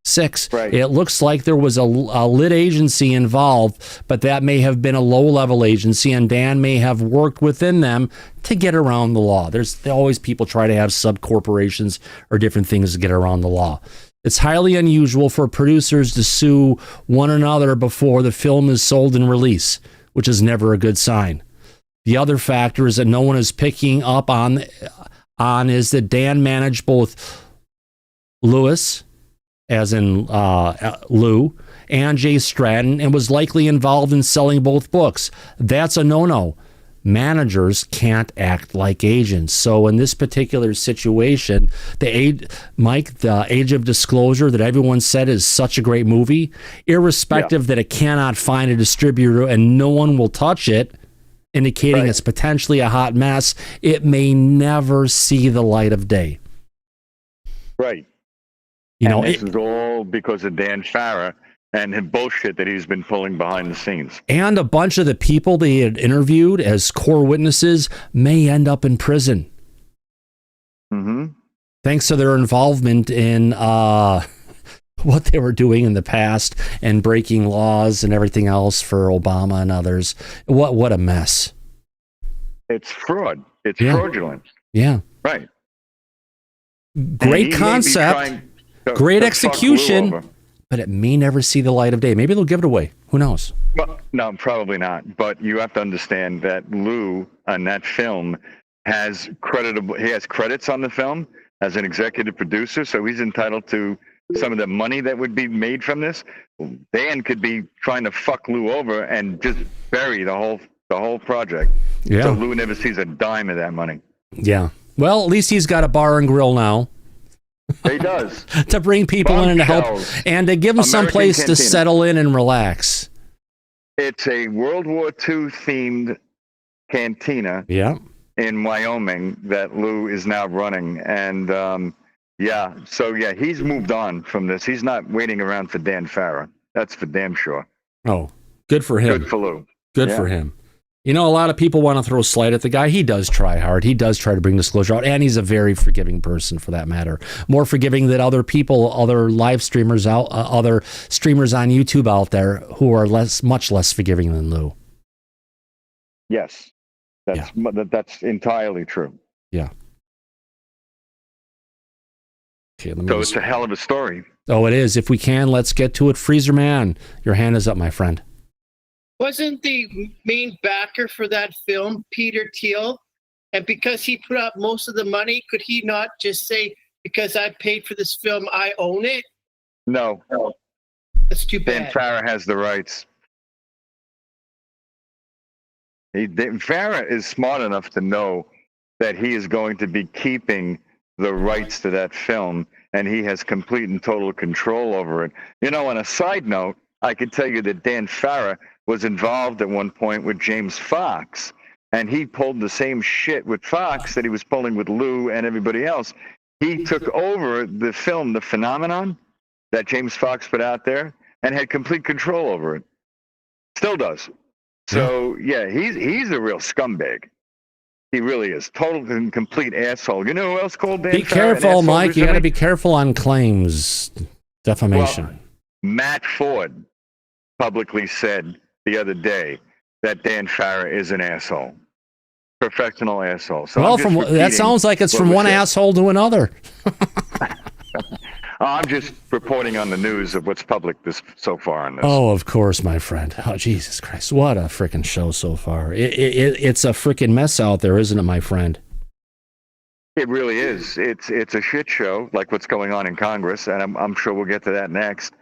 6. Right. It looks like there was a lit agency involved, but that may have been a low-level agency, and Dan may have worked within them to get around the law. There's always people try to have sub-corporations or different things to get around the law. It's highly unusual for producers to sue one another before the film is sold and released, which is never a good sign. The other factor is that no one is picking up on is that Dan managed both Lewis, as in Lou, and Jay Stratton, and was likely involved in selling both books. That's a no-no. Managers can't act like agents. So in this particular situation, the Age of Disclosure that everyone said is such a great movie, irrespective that it cannot find a distributor and no one will touch it, indicating it's potentially a hot mess, it may never see the light of day. Right. This is all because of Dan Farah and the bullshit that he's been pulling behind the scenes. And a bunch of the people they had interviewed as core witnesses may end up in prison. Mm-hmm. Thanks to their involvement in what they were doing in the past and breaking laws and everything else for Obama and others. What a mess. It's fraud. It's fraudulent. Yeah. Right. Great concept. Great execution. But it may never see the light of day. Maybe they'll give it away. Who knows? Well, no, probably not. But you have to understand that Lou on that film has credits on the film as an executive producer, so he's entitled to some of the money that would be made from this. Dan could be trying to fuck Lou over and just bury the whole project. Yeah. So Lou never sees a dime of that money. Yeah. Well, at least he's got a bar and grill now. He does. To bring people in and to help and to give them some place to settle in and relax. It's a World War II themed cantina in Wyoming that Lou is now running. And he's moved on from this. He's not waiting around for Dan Farah. That's for damn sure. Oh, good for him. Good for Lou. Good for him. You know, a lot of people want to throw slight at the guy. He does try hard. He does try to bring disclosure out, and he's a very forgiving person for that matter. More forgiving than other people, other live streamers other streamers on YouTube out there who are much less forgiving than Lou. Yes, that's entirely true. Yeah. Okay, it's a hell of a story. Oh, it is. If we can, let's get to it. Freezer Man, your hand is up, my friend. Wasn't the main backer for that film Peter Thiel? And because he put up most of the money, could he not just say, because I paid for this film, I own it? No. That's too bad. Dan Farah has the rights. Farah is smart enough to know that he is going to be keeping the rights to that film, and he has complete and total control over it. You know, on a side note, I could tell you that Dan Farah was involved at one point with James Fox, and he pulled the same shit with Fox that he was pulling with Lou and everybody else. He took over the film, The Phenomenon, that James Fox put out there, and had complete control over it. Still does. So, he's a real scumbag. He really is. Total and complete asshole. You know who else called Dan Farah? Be careful, Mike. You got to be careful on claims, defamation. Well, Matt Ford publicly said the other day that Dan Farah is an asshole, professional asshole. So well, that sounds like it's from one asshole to another. I'm just reporting on the news of what's public so far on this. Oh, of course, my friend. Oh, Jesus Christ. What a freaking show so far. It's a freaking mess out there, isn't it, my friend? It really is. It's a shit show, like what's going on in Congress, and I'm sure we'll get to that next.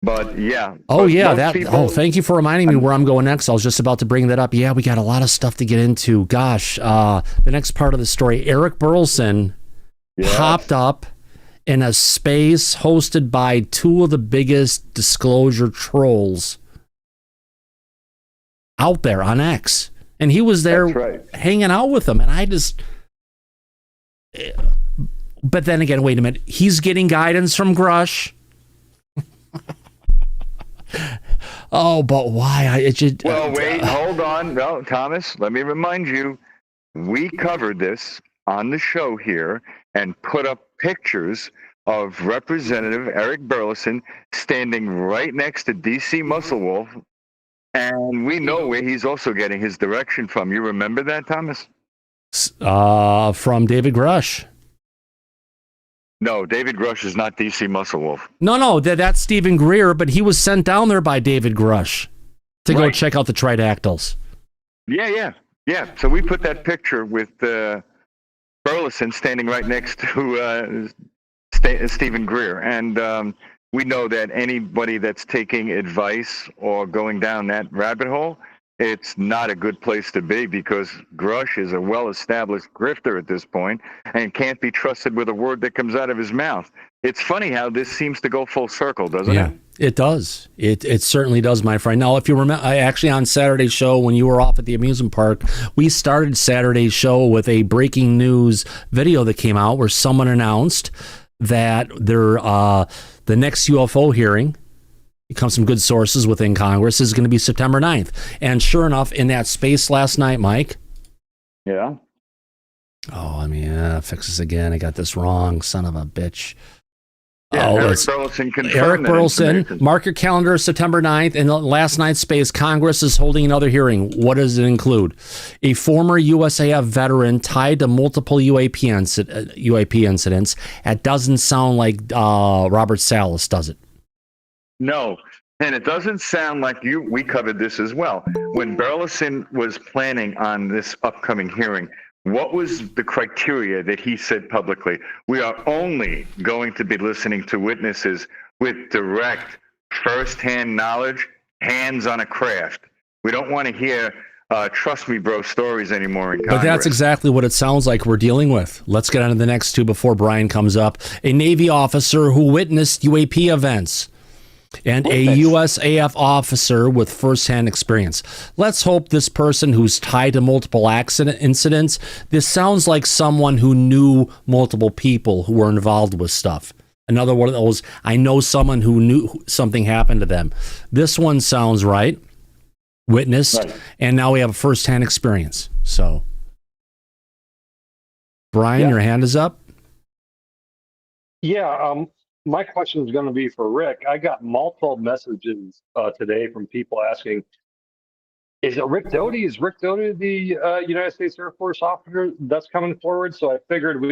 But yeah. Oh, yeah. Thank you for reminding me where I'm going next. I was just about to bring that up. Yeah, we got a lot of stuff to get into. Gosh, the next part of the story, Eric Burleson popped up in a space hosted by two of the biggest disclosure trolls out there on X. And he was there hanging out with them. And I just... But then again, wait a minute. He's getting guidance from Grush. Oh, but why? Well, wait, hold on. No, Thomas, let me remind you. We covered this on the show here and put up pictures of Representative Eric Burleson standing right next to DC Muscle Wolf. And we know where he's also getting his direction from. You remember that, Thomas? From David Grush. No, David Grush is not DC Muscle Wolf. No, that's Stephen Greer, but he was sent down there by David Grush to go check out the tridactyls. Yeah. So we put that picture with Burleson standing right next to Stephen Greer. And we know that anybody that's taking advice or going down that rabbit hole, it's not a good place to be, because Grush is a well-established grifter at this point and can't be trusted with a word that comes out of his mouth. It's funny how this seems to go full circle, doesn't it? Yeah, it does. It certainly does, my friend. Now, if you remember, actually on Saturday's show, when you were off at the amusement park, we started Saturday's show with a breaking news video that came out where someone announced that the next UFO hearing, it comes from good sources within Congress, is going to be September 9th. And sure enough, in that space last night, Mike. Yeah. Oh, I mean, fix this again. I got this wrong. Son of a bitch. Yeah, Eric Burleson confirmed Eric that Burleson, mark your calendar, September 9th. And last night's space, Congress is holding another hearing. What does it include? A former USAF veteran tied to multiple UAP incidents. That doesn't sound like Robert Salas, does it? No, and it doesn't sound like we covered this as well. When Burleson was planning on this upcoming hearing, what was the criteria that he said publicly? We are only going to be listening to witnesses with direct, first-hand knowledge, hands on a craft. We don't want to hear trust me, bro, stories anymore in Congress. But that's exactly what it sounds like we're dealing with. Let's get on to the next two before Brian comes up. A Navy officer who witnessed UAP events. And a USAF officer with firsthand experience. Let's hope this person who's tied to multiple incidents, this sounds like someone who knew multiple people who were involved with stuff. Another one of those, I know someone who knew something happened to them. This one sounds right. Witnessed, and now we have a firsthand experience. So, Brian, your hand is up. Yeah, my question is going to be for Rick. I got multiple messages today from people asking, is it Rick Doty? Is Rick Doty the United States Air Force officer that's coming forward? So I figured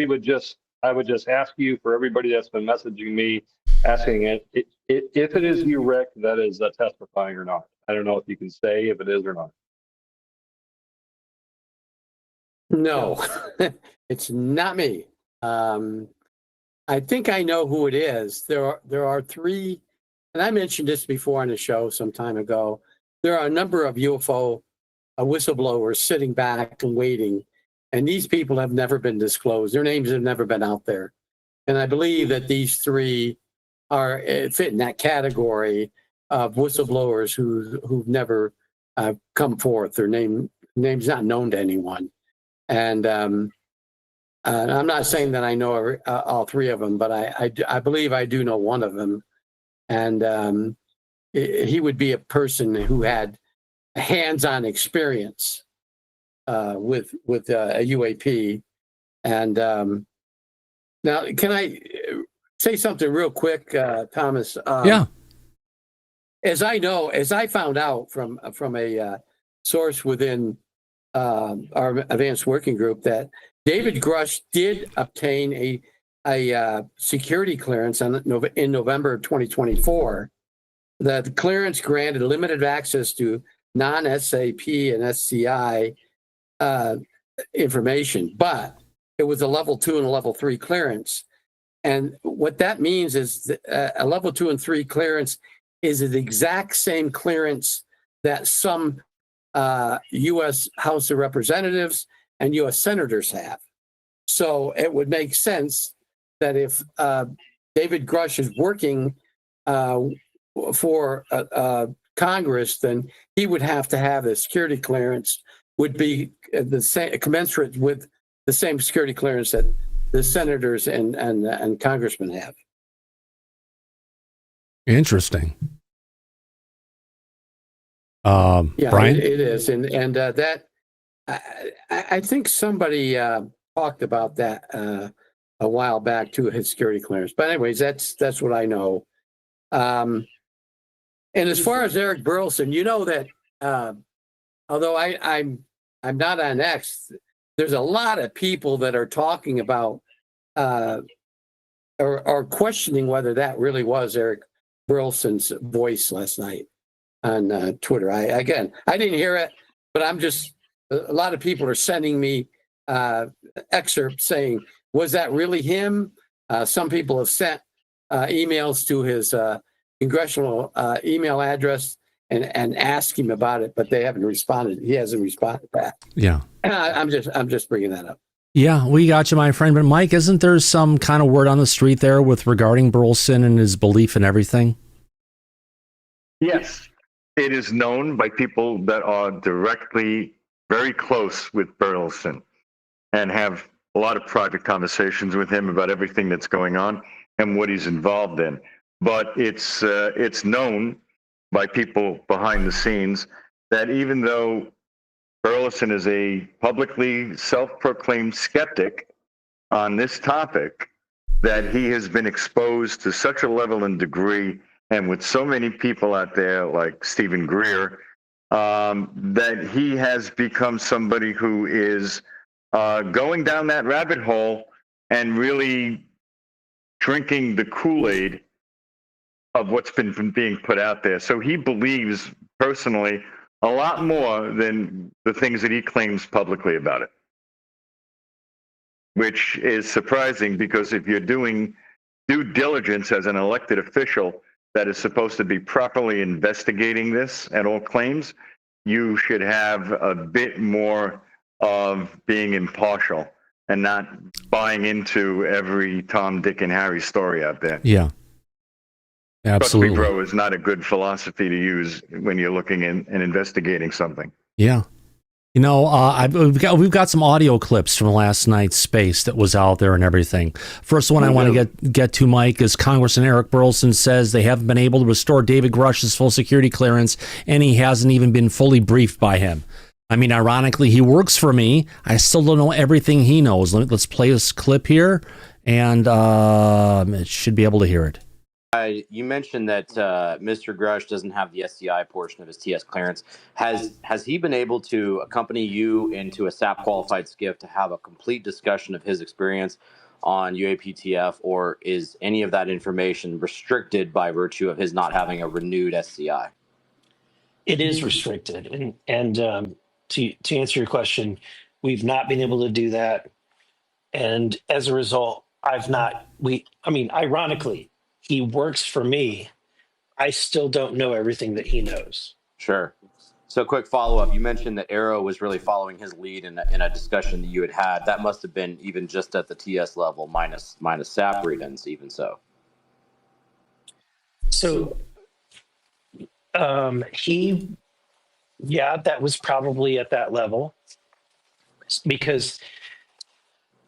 I would just ask you, for everybody that's been messaging me, asking if it is you, Rick, that is testifying or not. I don't know if you can say if it is or not. No, it's not me. I think I know who it is. There are three, and I mentioned this before on the show some time ago. There are a number of UFO whistleblowers sitting back and waiting, and these people have never been disclosed. Their names have never been out there. And I believe that these three fit in that category of whistleblowers who've never come forth. Their name's not known to anyone. And I'm not saying that I know all three of them, but I believe I do know one of them. And he would be a person who had hands-on experience with a UAP. And now, can I say something real quick, Thomas? Yeah. As I found out from a source within our advanced working group, that David Grush did obtain a security clearance in November of 2024. The clearance granted limited access to non-SAP and SCI information, but it was a level 2 and a level 3 clearance. And what that means is that a level 2 and 3 clearance is the exact same clearance that some U.S. House of Representatives and U.S. senators have. So it would make sense that if David Grush is working for Congress, then he would have to have a security clearance would be the same, commensurate with the same security clearance that the senators and congressmen have. Interesting. Yeah, Brian? it is, and that I think somebody talked about that a while back too, his security clearance. But anyways, that's what I know. And as far as Eric Burleson, you know that although I'm not on X, there's a lot of people that are talking about or questioning whether that really was Eric Burleson's voice last night on Twitter. I didn't hear it, but a lot of people are sending me excerpts saying, was that really him? Some people have sent emails to his Congressional email address and asked him about it, but they haven't responded. He hasn't responded back. Yeah. I'm just bringing that up. Yeah, we got you, my friend. But Mike, isn't there some kind of word on the street there with regarding Burleson and his belief in everything? Yes, it is known by people that are directly very close with Burleson and have a lot of private conversations with him about everything that's going on and what he's involved in. But it's known by people behind the scenes that even though Burleson is a publicly self-proclaimed skeptic on this topic, that he has been exposed to such a level and degree, and with so many people out there like Stephen Greer, that he has become somebody who is going down that rabbit hole and really drinking the Kool-Aid of what's been being put out there. So he believes personally a lot more than the things that he claims publicly about it, which is surprising because if you're doing due diligence as an elected official that is supposed to be properly investigating this and all claims, you should have a bit more of being impartial and not buying into every Tom, Dick, and Harry story out there. Yeah. Absolutely. Trust me, bro, is not a good philosophy to use when you're looking in and investigating something. Yeah. You know, we've got some audio clips from last night's space that was out there and everything. First one I want to get to, Mike, is Congressman Eric Burleson says they haven't been able to restore David Grush's full security clearance, and he hasn't even been fully briefed by him. I mean, ironically, he works for me. I still don't know everything he knows. Let's play this clip here, and it should be able to hear it. You mentioned that Mr. Grush doesn't have the SCI portion of his TS clearance. Has he been able to accompany you into a SAP qualified skiff to have a complete discussion of his experience on UAPTF, or is any of that information restricted by virtue of his not having a renewed SCI? It is restricted, and to answer your question, we've not been able to do that, and as a result, ironically, he works for me. I still don't know everything that he knows. Sure. So quick follow-up. You mentioned that Arrow was really following his lead in a discussion that you had. That must have been even just at the TS level minus SAP read-ins, even so. So that was probably at that level because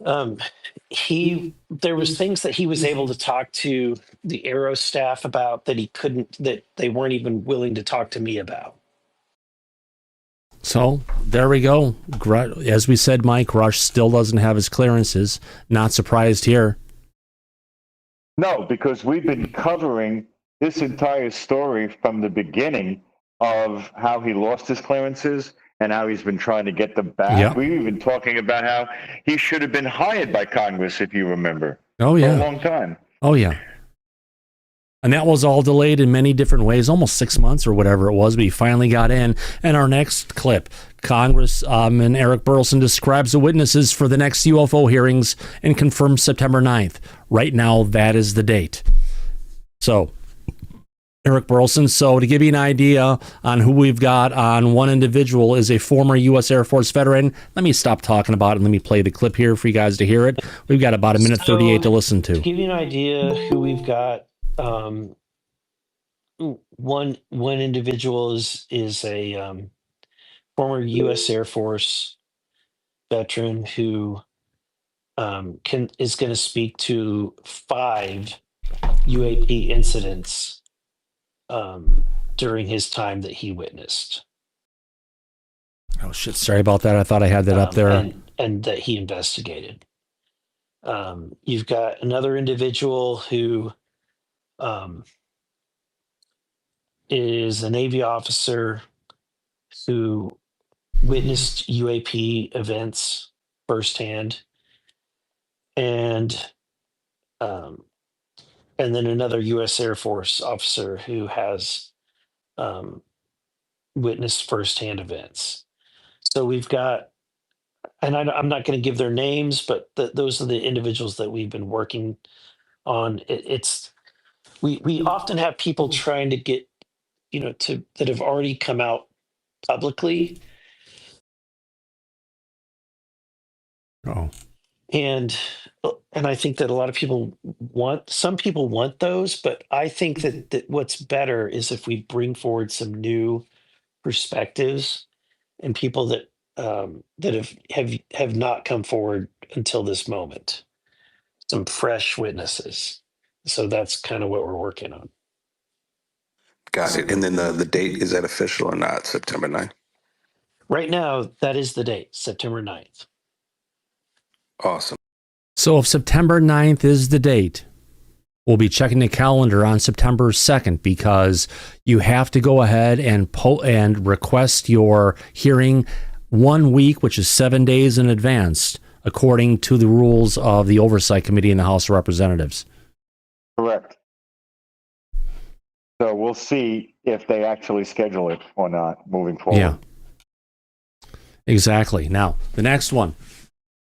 there was things that he was able to talk to the Arrow staff about that they weren't even willing to talk to me about. So there we go. As we said, Mike, Grush still doesn't have his clearances. Not surprised here. No, because we've been covering this entire story from the beginning of how he lost his clearances and how he's been trying to get them back. Yep. We've been talking about how he should have been hired by Congress, if you remember. Oh, yeah. For a long time. Oh, yeah. And that was all delayed in many different ways, almost 6 months or whatever it was, but he finally got in. And our next clip, Congressman Eric Burleson describes the witnesses for the next UFO hearings and confirms September 9th. Right now, that is the date. So Eric Burleson. So to give you an idea on who we've got on, one individual is a former U.S. Air Force veteran. Let me stop talking about it and let me play the clip here for you guys to hear it. We've got about a minute 38 to listen to. To give you an idea who we've got, one individual is a former U.S. Air Force veteran who is going to speak to 5 UAP incidents during his time that he witnessed. Oh shit! Sorry about that. I thought I had that up there. And that he investigated. You've got another individual who is a Navy officer who witnessed UAP events firsthand, and then another U.S. Air Force officer who has witnessed firsthand events. So we've got, and I'm not going to give their names, but those are the individuals that we've been working on. We often have people trying to get, that have already come out publicly. Oh. And I think that a lot of people some people want those, but I think that what's better is if we bring forward some new perspectives and people that have not come forward until this moment, some fresh witnesses. So that's kind of what we're working on. Got it. And then the date, is that official or not? September 9th? Right now, that is the date, September 9th. Awesome. So if September 9th is the date, we'll be checking the calendar on September 2nd, because you have to go ahead and request your hearing 1 week, which is 7 days in advance, according to the rules of the Oversight Committee in the House of Representatives. Correct. So we'll see if they actually schedule it or not moving forward. Yeah. Exactly. Now, the next one.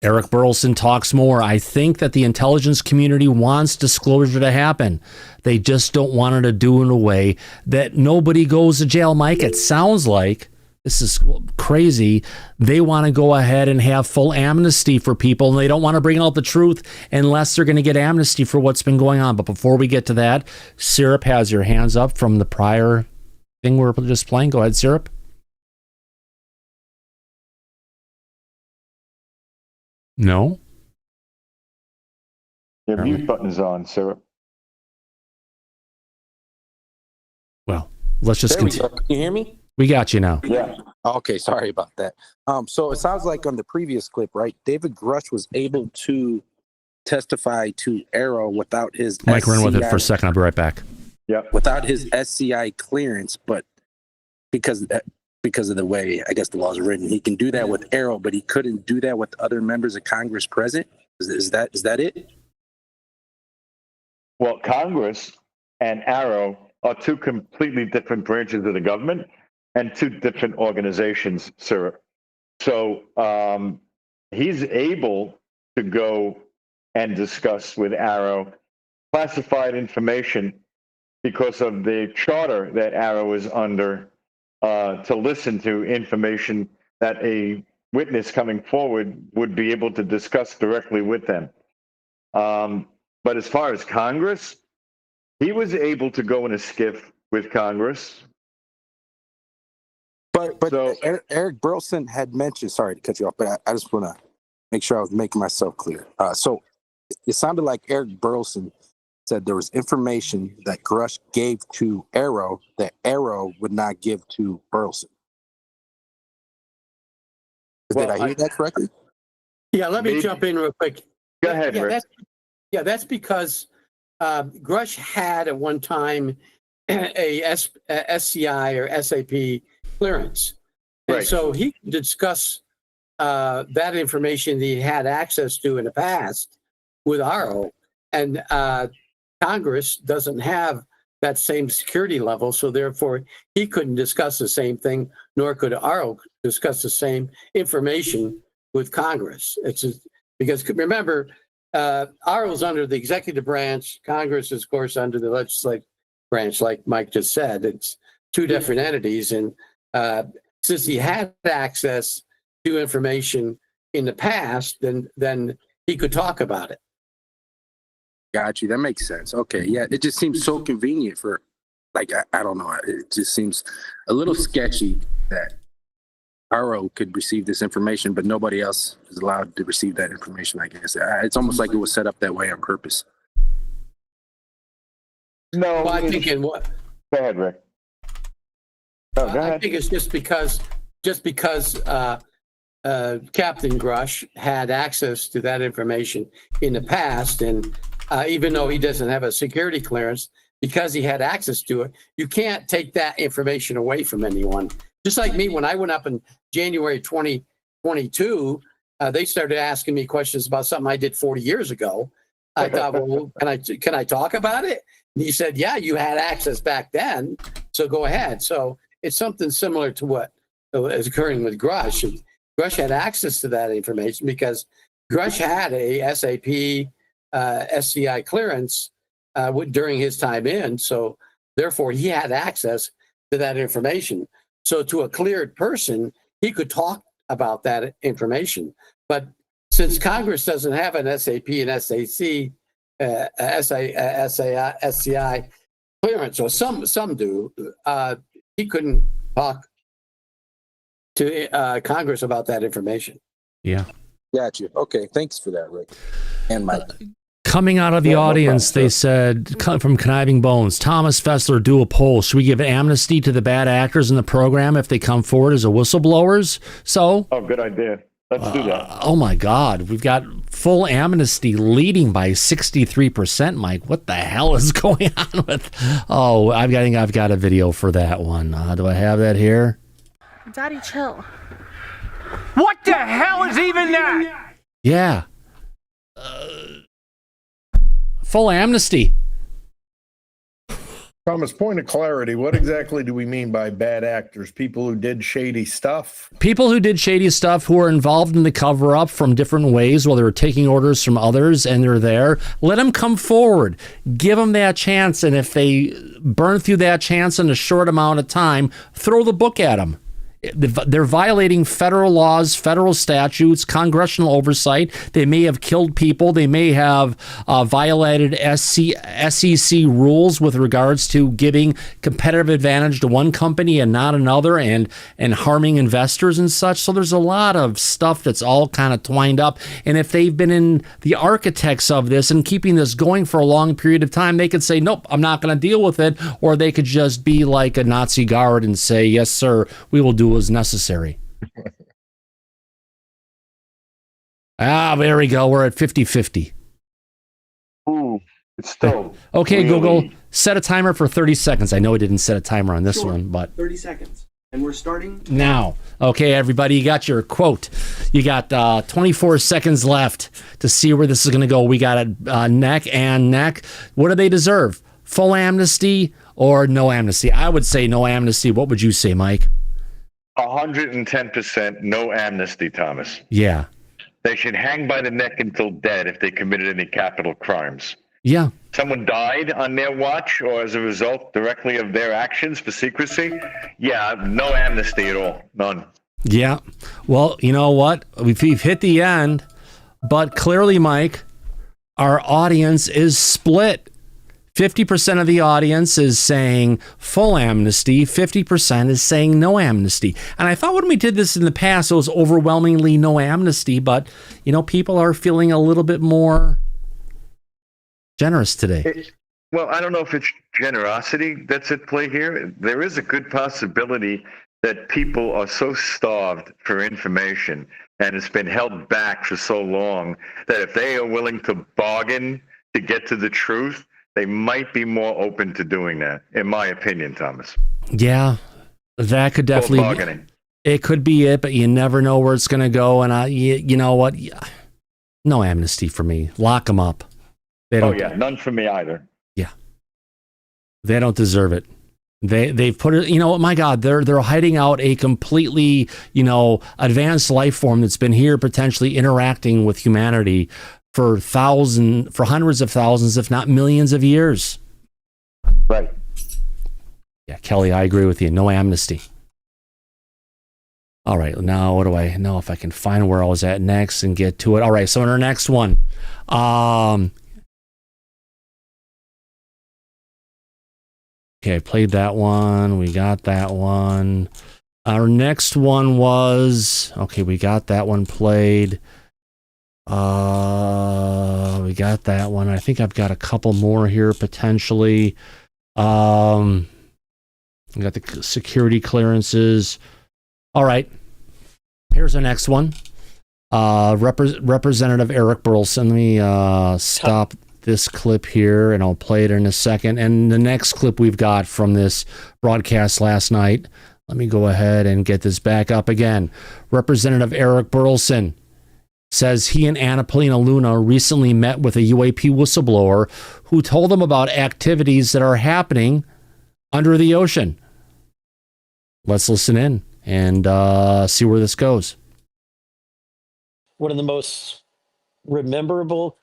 Eric Burleson talks more. I think that the intelligence community wants disclosure to happen. They just don't want it to do it in a way that nobody goes to jail. Mike, it sounds like, this is crazy, they want to go ahead and have full amnesty for people, and they don't want to bring out the truth unless they're going to get amnesty for what's been going on. But before we get to that, Syrup has your hands up from the prior thing we're just playing. Go ahead, Syrup. No? Your mute button is on, Syrup. Well, let's just continue. Can you hear me? We got you now. Yeah. Okay, sorry about that. So it sounds like on the previous clip, right, David Grush was able to testify to Arrow without his Mike, run with it for a second. I'll be right back. Yeah. Without his SCI clearance, but because of the way, I guess, the laws are written, he can do that with Arrow, but he couldn't do that with other members of Congress present. Is that it? Well, Congress and Arrow are two completely different branches of the government and two different organizations, sir. So he's able to go and discuss with Arrow classified information because of the charter that Arrow is under, to listen to information that a witness coming forward would be able to discuss directly with them. But as far as Congress, he was able to go in a skiff with Congress. But so, Eric Burleson had mentioned, sorry to cut you off, but I just want to make sure I was making myself clear. So it sounded like Eric Burleson said there was information that Grush gave to Arrow that Arrow would not give to Burleson. Did I hear that correctly? Yeah, let me jump in real quick. Go ahead, Rick. That's because Grush had at one time a SCI or SAP clearance. And so he can discuss that information that he had access to in the past with Arrow. And Congress doesn't have that same security level, so therefore he couldn't discuss the same thing, nor could Arrow discuss the same information with Congress. It's just, because remember, Arrow's under the executive branch, Congress is, of course, under the legislative branch, like Mike just said. It's two different entities. And since he had access to information in the past, then he could talk about it. Got you. That makes sense. Okay. Yeah. It just seems so convenient for, like, I don't know. It just seems a little sketchy that RO could receive this information, but nobody else is allowed to receive that information, I guess. It's almost like it was set up that way on purpose. No. Well, I think in what? Go ahead, Rick. Oh, go ahead. I think it's just because Captain Grush had access to that information in the past, and even though he doesn't have a security clearance, because he had access to it, you can't take that information away from anyone. Just like me, when I went up in January 2022, they started asking me questions about something I did 40 years ago. I thought, well, can I talk about it? And he said, yeah, you had access back then, so go ahead. So it's something similar to what is occurring with Grush. And Grush had access to that information because Grush had a SAP SCI clearance during his time in, so therefore he had access to that information. So to a cleared person, he could talk about that information. But since Congress doesn't have an SAP and SAC, SCI clearance, or some do, he couldn't talk to Congress about that information. Yeah. Got you. Okay. Thanks for that, Rick. And Mike. Coming out of the audience, they said, from Conniving Bones, Thomas Fessler, do a poll. Should we give amnesty to the bad actors in the program if they come forward as a whistleblowers? So, oh, good idea. Let's do that. Oh my God, we've got full amnesty leading by 63%. Mike, what the hell is going on with? Oh, I think I've got a video for that one. Do I have that here? Daddy, chill. What the hell is even that? Yeah. Full amnesty. Thomas, point of clarity. What exactly do we mean by bad actors? People who did shady stuff? People who did shady stuff, who are involved in the cover-up from different ways, while they were taking orders from others and they're there. Let them come forward. Give them that chance. And if they burn through that chance in a short amount of time, throw the book at them. They're violating federal laws, federal statutes, congressional oversight. They may have killed people. They may have violated SEC rules with regards to giving competitive advantage to one company and not another, and harming investors and such. So there's a lot of stuff that's all kind of twined up. And if they've been in the architects of this and keeping this going for a long period of time, they could say, nope, I'm not going to deal with it. Or they could just be like a Nazi guard and say, yes, sir, we will do as necessary. There we go. We're at 50-50. Ooh, it's still okay, really... Google, set a timer for 30 seconds. I know I didn't set a timer on this one, but 30 seconds. And we're starting now. Okay, everybody, you got your quote. You got 24 seconds left to see where this is going to go. We got it neck and neck. What do they deserve? Full amnesty or no amnesty? I would say no amnesty. What would you say, Mike? 110% no amnesty, Thomas. Yeah. They should hang by the neck until dead if they committed any capital crimes. Yeah. Someone died on their watch or as a result directly of their actions for secrecy. Yeah, no amnesty at all. None. Yeah. Well, you know what? We've hit the end, but clearly, Mike, our audience is split. 50% of the audience is saying full amnesty. 50% is saying no amnesty. And I thought when we did this in the past, it was overwhelmingly no amnesty. But, you know, people are feeling a little bit more generous today. Well, I don't know if it's generosity that's at play here. There is a good possibility that people are so starved for information and it's been held back for so long that if they are willing to bargain to get to the truth, they might be more open to doing that, in my opinion, Thomas. Yeah, that could definitely be, it could be it, but you never know where it's going to go. And you know what? No amnesty for me. Lock them up. They don't, none for me either. Yeah, they don't deserve it. They've put it. You know what? My God, they're hiding out a completely advanced life form that's been here potentially interacting with humanity for hundreds of thousands, if not millions of years. Right. Kelly, I agree with you. No amnesty. All right, now what do I know if I can find where I was at next and get to it? All right, so in our next one, okay, I played that one. We got that one. Our next one was, okay, we got that one played. We got that one. I think I've got a couple more here potentially. We got the security clearances. All right. Here's our next one. Representative Eric Burleson. Let me stop this clip here and I'll play it in a second. And the next clip we've got from this broadcast last night. Let me go ahead and get this back up again. Representative Eric Burleson says he and Anna Polina Luna recently met with a UAP whistleblower who told them about activities that are happening under the ocean. Let's listen in and see where this goes. One of the most memorable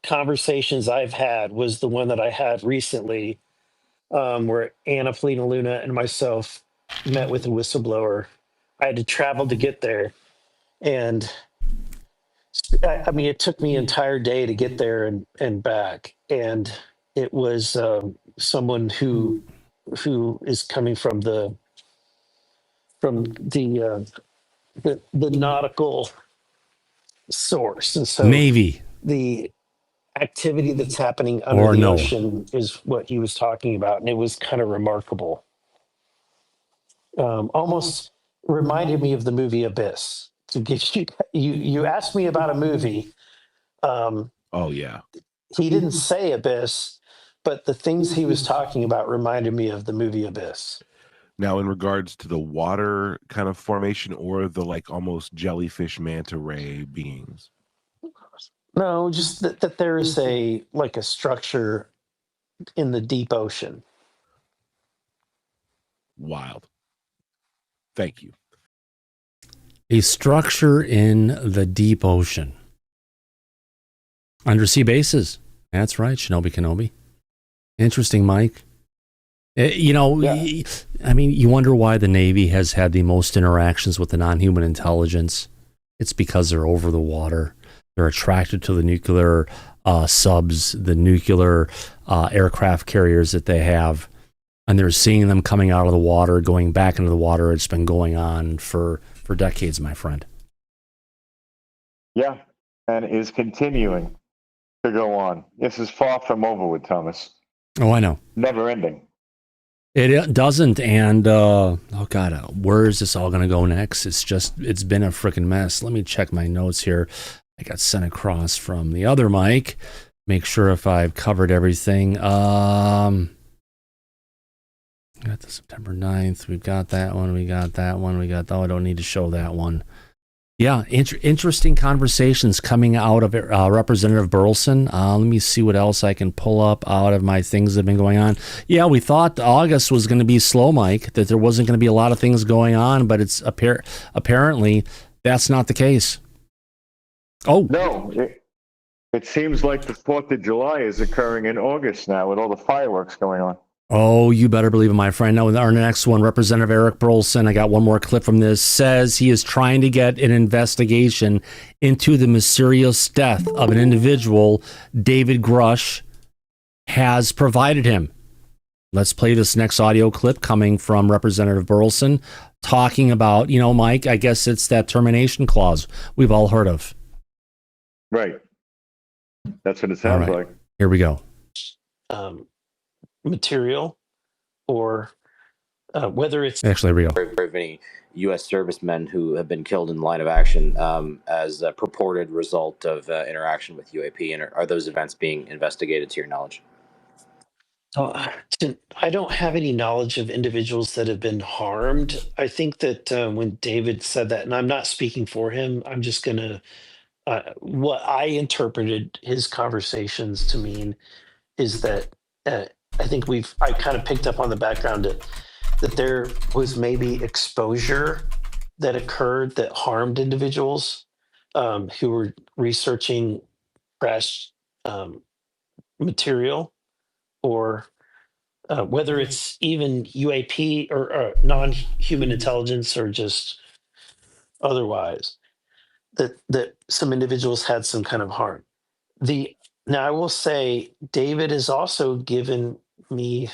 conversations I've had was the one that I had recently, where Anna Polina Luna and myself met with a whistleblower. I had to travel to get there, and I mean, it took me an entire day to get there and back. And it was someone who is coming from the nautical source, and so Navy. The activity that's happening under the ocean is what he was talking about, and it was kind of remarkable. Almost reminded me of the movie Abyss. To give you asked me about a movie. Oh yeah. He didn't say Abyss, but the things he was talking about reminded me of the movie Abyss. Now, in regards to the water kind of formation or the like almost jellyfish manta ray beings. No, just that there is a structure in the deep ocean. Wild. Thank you. A structure in the deep ocean. Undersea bases. That's right, Shinobi Kenobi. Interesting, Mike. You know, yeah. I mean, you wonder why the Navy has had the most interactions with the non-human intelligence. It's because they're over the water. They're attracted to the nuclear subs, the nuclear aircraft carriers that they have. And they're seeing them coming out of the water, going back into the water. It's been going on for decades, my friend. Yeah, and is continuing to go on. This is far from over with, Thomas. Oh, I know. Never ending. It doesn't, and oh God, where is this all going to go next? It's been a freaking mess. Let me check my notes here. I got sent across from the other mic. Make sure if I've covered everything. We got the September 9th. We've got that one. We got that one. I don't need to show that one. Yeah, interesting conversations coming out of Representative Burleson. Let me see what else I can pull up out of my things that have been going on. Yeah, we thought August was going to be slow, Mike, that there wasn't going to be a lot of things going on, but it's apparently that's not the case. Oh. No, it seems like the 4th of July is occurring in August now with all the fireworks going on. Oh, you better believe it, my friend. Now, our next one, Representative Eric Burleson, I got one more clip from this, says he is trying to get an investigation into the mysterious death of an individual David Grush has provided him. Let's play this next audio clip coming from Representative Burleson talking about, you know, Mike, I guess it's that termination clause we've all heard of. Right. That's what it sounds like. Here we go. Material, or whether it's actually real. Of any U.S. servicemen who have been killed in the line of action as a purported result of interaction with UAP, and are those events being investigated to your knowledge? I don't have any knowledge of individuals that have been harmed. I think that when David said that, and I'm not speaking for him, I'm just going to, what I interpreted his conversations to mean is that I think I kind of picked up on the background that there was maybe exposure that occurred that harmed individuals who were researching crash material, or whether it's even UAP or non-human intelligence or just otherwise, that some individuals had some kind of harm. Now I will say David has also given me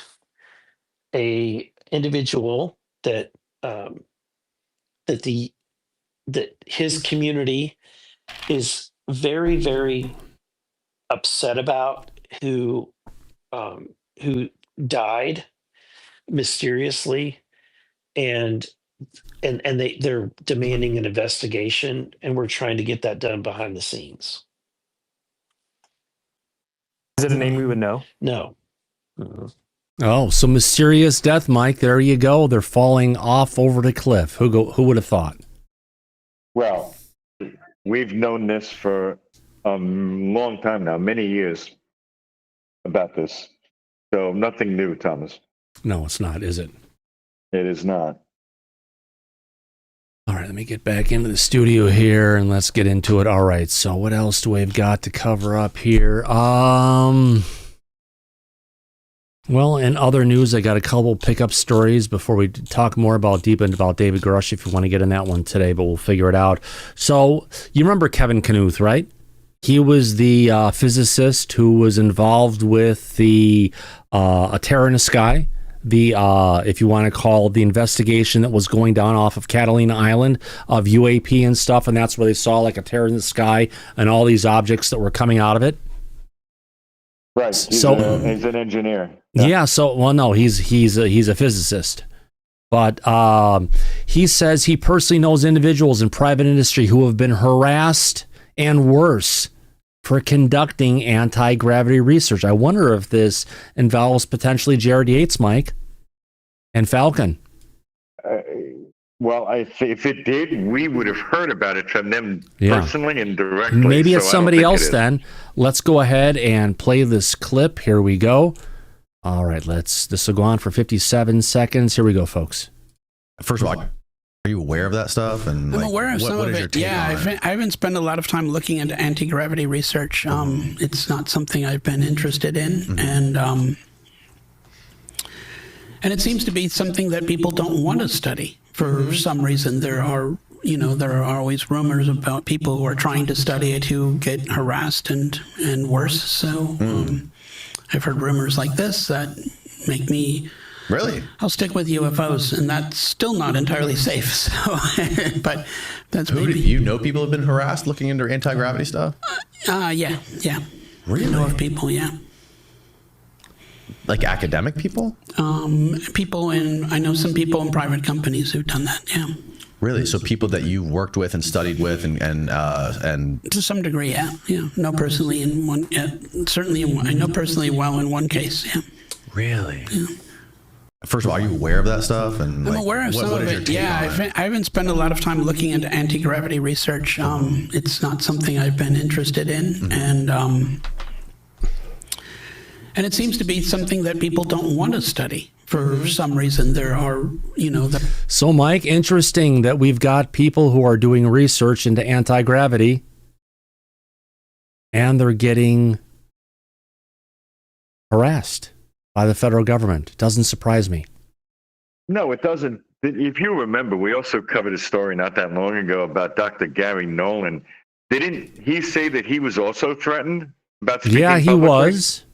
a individual that that his community is very, very upset about, who died mysteriously, and they're demanding an investigation, and we're trying to get that done behind the scenes. Is it a name we would know? No. Oh, so mysterious death, Mike. There you go. They're falling off over the cliff. Who would have thought? Well, we've known this for a long time now, many years, about this. So nothing new, Thomas. No, it's not, is it? It is not. All right, let me get back into the studio here and let's get into it. All right, so what else do we've got to cover up here? Well, in other news, I got a couple pickup stories before we talk more about David Grush, if you want to get in that one today, but we'll figure it out. So you remember Kevin Knuth, right? He was the physicist who was involved with the A Terror in the Sky, if you want to call the investigation that was going down off of Catalina Island of UAP and stuff, and that's where they saw like a terror in the sky and all these objects that were coming out of it. Right. He's an engineer. Yeah. So, well, no, he's a physicist, but he says he personally knows individuals in private industry who have been harassed and worse for conducting anti-gravity research. I wonder if this involves potentially Jared Yates, Mike, and Falcon. Well, if it did, we would have heard about it from them personally and directly. Maybe it's somebody else then. Let's go ahead and play this clip. Here we go. All right, this will go on for 57 seconds. Here we go, folks. First of all, are you aware of that stuff? And I'm aware of some of it. Yeah, I haven't spent a lot of time looking into anti-gravity research. It's not something I've been interested in, and it seems to be something that people don't want to study for some reason. There are always rumors about people who are trying to study it who get harassed and worse. So I've heard rumors like this that make me. Really? I'll stick with UFOs, and that's still not entirely safe. So, but that's Who maybe. do you know people have been harassed looking into anti-gravity stuff? Yeah. Really? I know of people, yeah. Like academic people? I know some people in private companies who've done that, yeah. Really? So people that you worked with and studied with and to some degree, yeah. No, personally in one, certainly I know personally well in one case, yeah. Really? Yeah. First of all, are you aware of that stuff? And I'm aware of some of it. Yeah, I haven't spent a lot of time looking into anti-gravity research. It's not something I've been interested in, and it seems to be something that people don't want to study for some reason. There are, So, Mike, interesting that we've got people who are doing research into anti-gravity, and they're getting harassed by the federal government. Doesn't surprise me. No, it doesn't. If you remember, we also covered a story not that long ago about Dr. Gary Nolan. Didn't he say that he was also threatened about speaking Yeah, he publicly? was.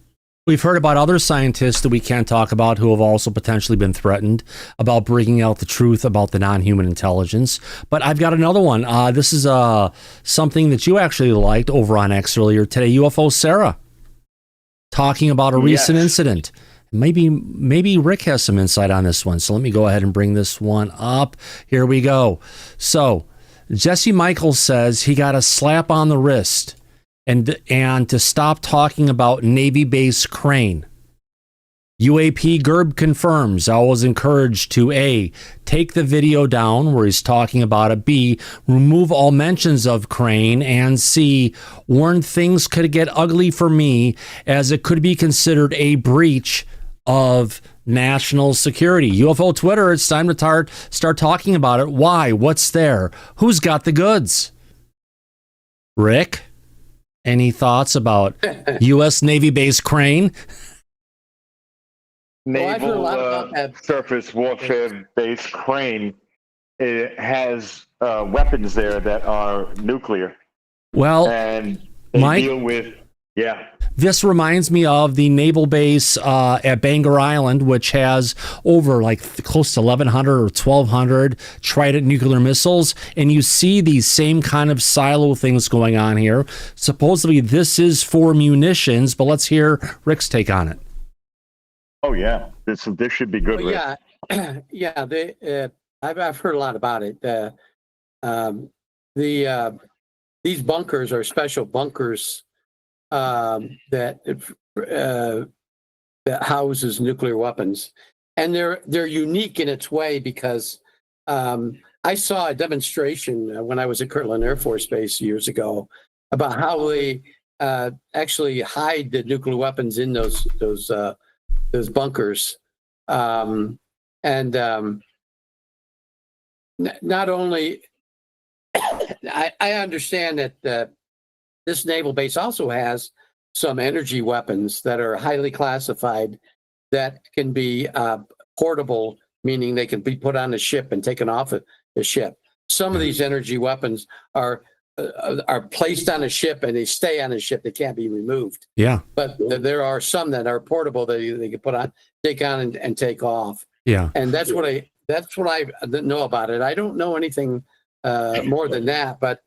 We've heard about other scientists that we can't talk about who have also potentially been threatened about bringing out the truth about the non-human intelligence. But I've got another one. This is something that you actually liked over on X earlier today. UFO Sarah talking about a recent incident. Maybe Rick has some insight on this one. So let me go ahead and bring this one up. Here we go. So Jesse Michaels says he got a slap on the wrist and to stop talking about Navy-based crane. UAP Gerb confirms I was encouraged to A, take the video down where he's talking about it, B, remove all mentions of crane, and C, warned things could get ugly for me as it could be considered a breach of national security. UFO Twitter, it's time to start talking about it. Why? What's there? Who's got the goods? Rick, any thoughts about U.S. Navy-based crane? I've heard a naval lot about that. surface warfare base Crane, it has weapons there that are nuclear. Well, and they Mike, deal with, yeah. This reminds me of the naval base at Bangor Island, which has over like close to 1,100 or 1,200 Trident nuclear missiles. And you see these same kind of silo things going on here. Supposedly this is for munitions, but let's hear Rick's take on it. Oh, yeah. This should be good, Rick. Yeah. Yeah. I've heard a lot about it. These bunkers are special bunkers that houses nuclear weapons, and they're unique in its way because I saw a demonstration when I was at Kirtland Air Force Base years ago about how they actually hide the nuclear weapons in those bunkers, not only. I understand that this naval base also has some energy weapons that are highly classified that can be portable, meaning they can be put on a ship and taken off a ship. Some of these energy weapons are placed on a ship and they stay on a ship. They can't be removed. Yeah. But there are some that are portable that they can take on and take off. Yeah. And that's what I know about it. I don't know anything more than that, but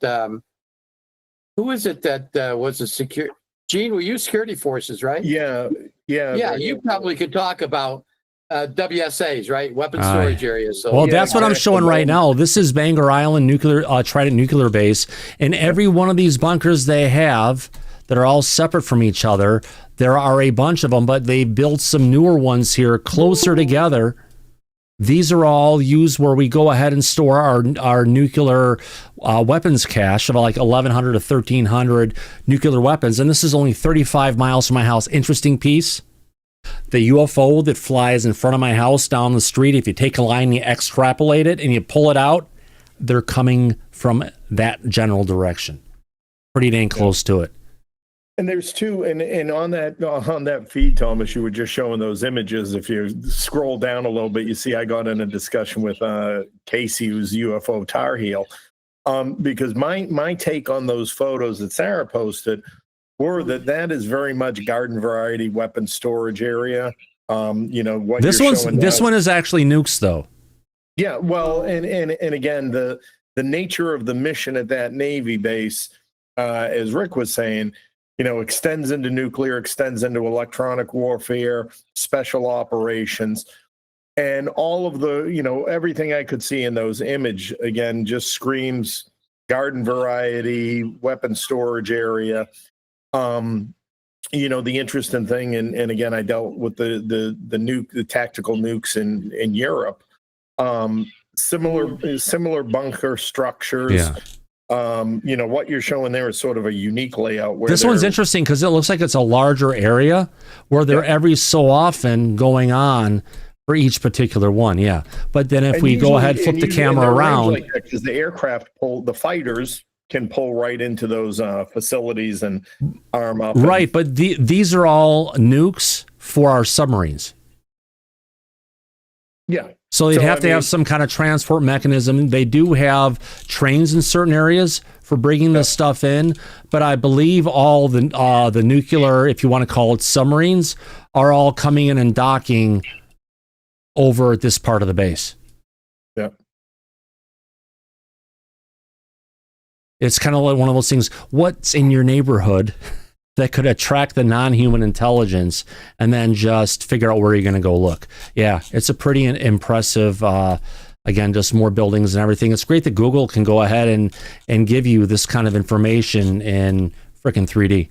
who is it that was a security? Gene, were you security forces, right? Yeah. You probably could talk about WSAs, right? Weapon storage areas. So, well, that's what I'm showing right now. This is Bangor Island Trident nuclear base, and every one of these bunkers they have that are all separate from each other. There are a bunch of them, but they built some newer ones here closer together. These are all used where we go ahead and store our nuclear weapons cache of like 1,100 to 1,300 nuclear weapons. And this is only 35 miles from my house. Interesting piece. The UFO that flies in front of my house down the street, if you take a line, you extrapolate it and you pull it out, they're coming from that general direction. Pretty dang close to it. And there's two, and on that feed, Thomas, you were just showing those images. If you scroll down a little bit, you see I got in a discussion with Casey, who's UFO Tar Heel, because my take on those photos that Sarah posted were that is very much garden variety weapon storage area. What this one is actually nukes, though. Yeah, well, and again, the nature of the mission at that Navy base, as Rick was saying, extends into nuclear, extends into electronic warfare, special operations, and all of the, everything I could see in those image, again, just screams garden variety, weapon storage area. The interesting thing, and again, I dealt with the tactical nukes in Europe, similar bunker structures. Yeah. What you're showing there is sort of a unique layout. This one's interesting because it looks like it's a larger area where they're every so often going on for each particular one. Yeah. But then if we go ahead, flip the camera around. Because the aircraft the fighters can pull right into those facilities and arm up. Right. But these are all nukes for our submarines. Yeah. So they'd have to have some kind of transport mechanism. They do have trains in certain areas for bringing this stuff in, but I believe all the nuclear, if you want to call it submarines, are all coming in and docking over at this part of the base. Yeah. It's kind of like one of those things. What's in your neighborhood that could attract the non-human intelligence, and then just figure out where you're going to go look? Yeah, it's a pretty impressive, again, just more buildings and everything. It's great that Google can go ahead and give you this kind of information in freaking 3D.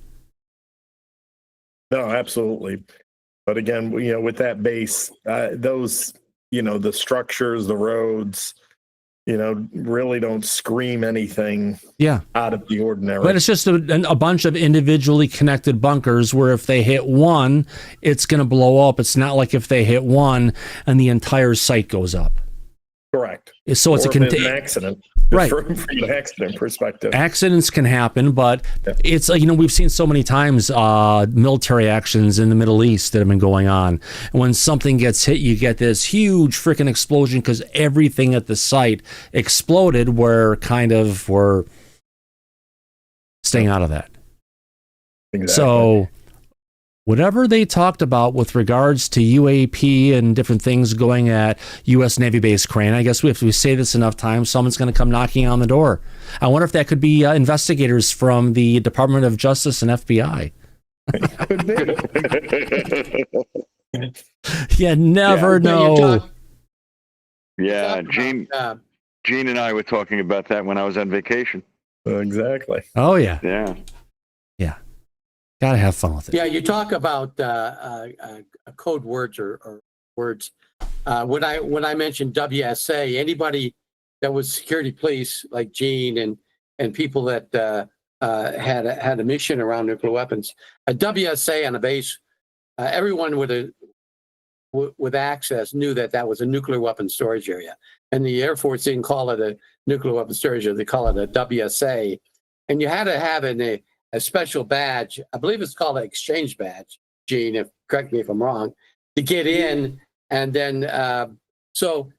No, absolutely. But again, with that base, those, the structures, the roads, really don't scream anything out of the ordinary. But it's just a bunch of individually connected bunkers where if they hit one, it's going to blow up. It's not like if they hit one and the entire site goes up. Correct. So it's an accident. Right. From an accident perspective. Accidents can happen, but it's we've seen so many times military actions in the Middle East that have been going on. And when something gets hit, you get this huge freaking explosion because everything at the site exploded. We're staying out of that. Exactly. So whatever they talked about with regards to UAP and different things going at U.S. Navy base Crane, I guess if we say this enough times, someone's going to come knocking on the door. I wonder if that could be investigators from the Department of Justice and FBI. You never know. Gene and I were talking about that when I was on vacation. Exactly. Oh, yeah. Yeah. Gotta have fun with it. Yeah, you talk about code words or words. When I mentioned WSA, anybody that was security police like Gene and people that had a mission around nuclear weapons, a WSA on a base, everyone with access knew that was a nuclear weapon storage area. And the Air Force didn't call it a nuclear weapon storage area; they call it a WSA. And you had to have a special badge. I believe it's called an exchange badge, Gene, correct me if I'm wrong, to get in. And then, so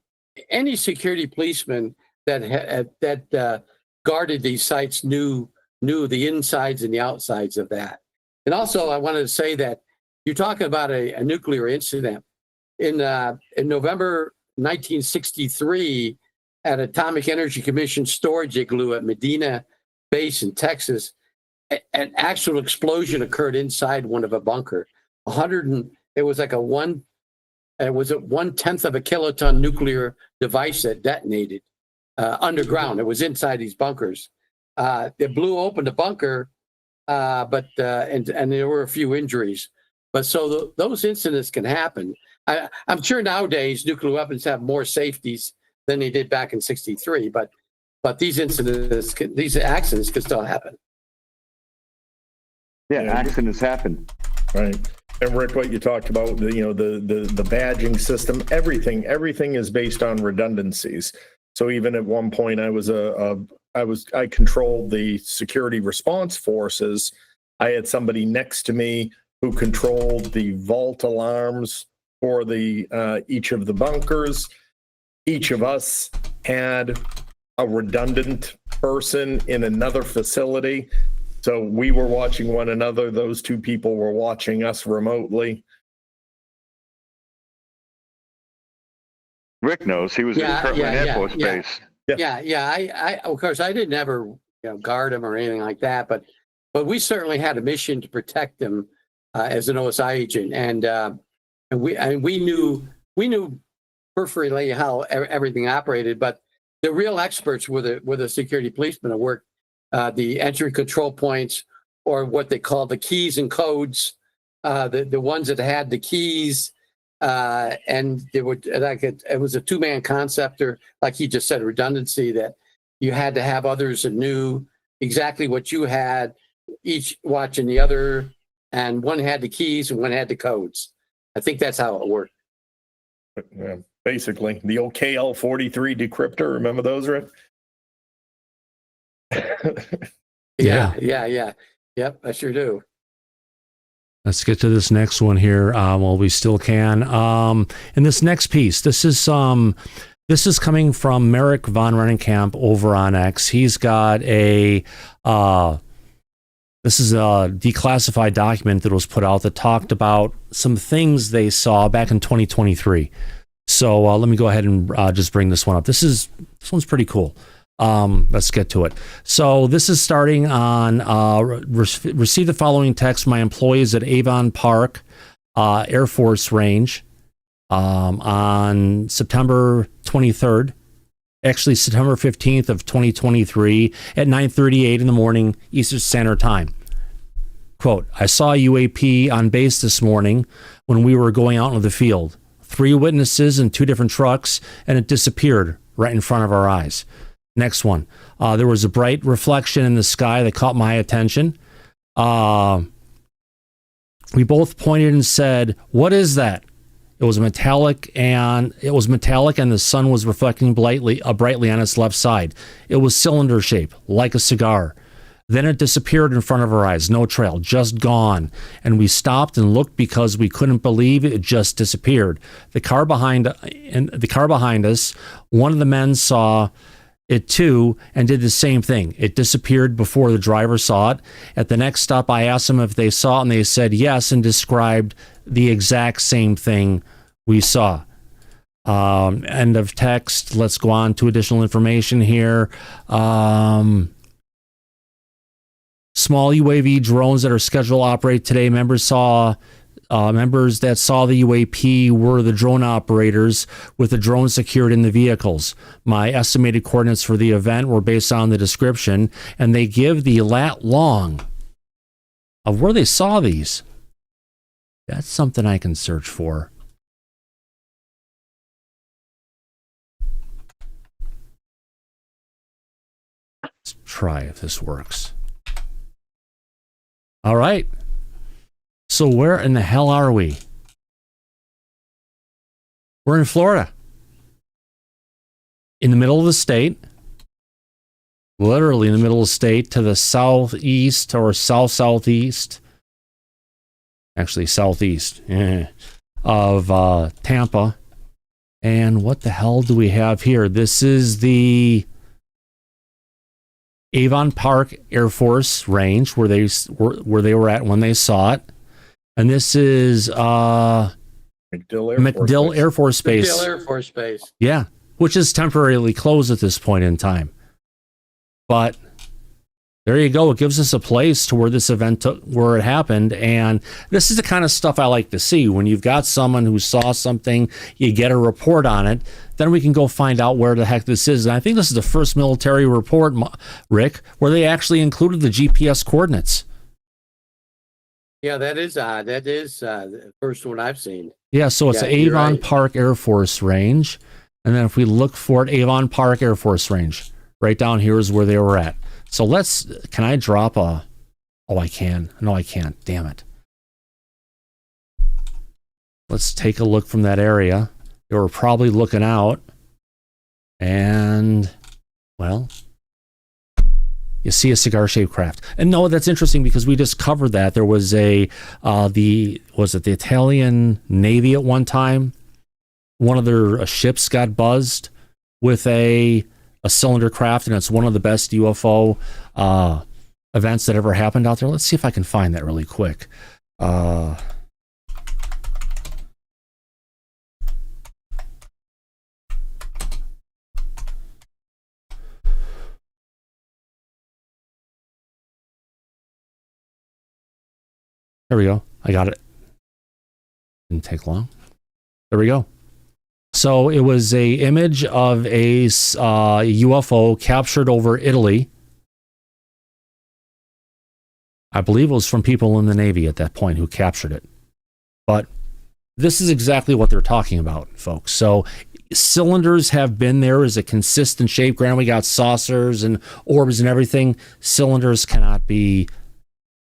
any security policeman that guarded these sites knew the insides and the outsides of that. And also, I wanted to say that you're talking about a nuclear incident. In November 1963, at Atomic Energy Commission storage igloo at Medina Base in Texas, an actual explosion occurred inside one of a bunker. It was like a 1/10 of a kiloton nuclear device that detonated underground. It was inside these bunkers. It blew open the bunker, but there were a few injuries. But so those incidents can happen. I'm sure nowadays nuclear weapons have more safeties than they did back in '63. But these accidents can still happen. Yeah, accidents happen. Right. And Rick, what you talked about, the badging system, everything is based on redundancies. So even at one point, I controlled the security response forces. I had somebody next to me who controlled the vault alarms for each of the bunkers. Each of us had a redundant person in another facility. So we were watching one another. Those two people were watching us remotely. Rick knows. He was at Kirtland Air Force Base. I of course I didn't ever guard him or anything like that, but we certainly had a mission to protect him as an OSI agent, and we knew peripherally how everything operated, but the real experts were the security policemen that worked the entry control points, or what they call the keys and codes, the ones that had the keys, and it was a two-man concept, or like he just said, redundancy, that you had to have others that knew exactly what you had, each watching the other, and one had the keys and one had the codes. I think that's how it worked. Yeah, basically, the old KL-43 decryptor. Remember those, Rick? Yeah. Yep, I sure do. Let's get to this next one here while we still can. And this next piece, this is coming from Merrick von Rennenkamp over on X. He's got this is a declassified document that was put out that talked about some things they saw back in 2023. So let me go ahead and just bring this one up. This one's pretty cool. Let's get to it. So this is starting on receive the following text from my employees at Avon Park Air Force Range on September 23rd, actually September 15th of 2023 at 9:38 in the morning Eastern Standard Time. Quote, I saw a UAP on base this morning when we were going out into the field. 3 witnesses in 2 different trucks, and it disappeared right in front of our eyes. Next one. There was a bright reflection in the sky that caught my attention. We both pointed and said, what is that? It was metallic, and the sun was reflecting brightly on its left side. It was cylinder shaped, like a cigar. Then it disappeared in front of our eyes. No trail, just gone. And we stopped and looked because we couldn't believe it just disappeared. The car behind us, one of the men saw it too and did the same thing. It disappeared before the driver saw it. At the next stop, I asked them if they saw it, and they said yes and described the exact same thing we saw. End of text. Let's go on to additional information here. Small UAV drones that are scheduled to operate today. Members that saw the UAP were the drone operators with the drone secured in the vehicles. My estimated coordinates for the event were based on the description, and they give the lat long of where they saw these. That's something I can search for. Let's try if this works. All right. So where in the hell are we? We're in Florida. In the middle of the state. Literally in the middle of the state, to the southeast or south-southeast. Actually, southeast of Tampa. And what the hell do we have here? This is the Avon Park Air Force Range where they were at when they saw it. And this is MacDill Air Force Base. MacDill Air Force Base. Yeah, which is temporarily closed at this point in time. But there you go. It gives us a place to where this event where it happened. And this is the kind of stuff I like to see. When you've got someone who saw something, you get a report on it, then we can go find out where the heck this is. And I think this is the first military report, Rick, where they actually included the GPS coordinates. Yeah, that is odd. That is the first one I've seen. Yeah, so it's Avon Park Air Force Range. And then if we look for it, Avon Park Air Force Range, right down here is where they were at. So can I drop a, I can. No, I can't. Damn it. Let's take a look from that area. They were probably looking out. And, well, you see a cigar-shaped craft. And no, that's interesting because we just covered that. There was the Italian Navy at one time? One of their ships got buzzed with a cylinder craft, and it's one of the best UFO events that ever happened out there. Let's see if I can find that really quick. There we go. I got it. Didn't take long. There we go. So it was a image of a UFO captured over Italy. I believe it was from people in the Navy at that point who captured it. But this is exactly what they're talking about, folks. So cylinders have been there as a consistent shape. Granted, we got saucers and orbs and everything. Cylinders cannot be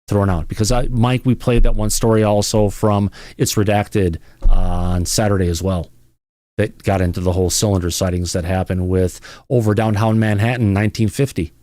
thrown out because Mike, we played that one story also from It's Redacted on Saturday as well. That got into the whole cylinder sightings that happened with over downtown Manhattan in 1950.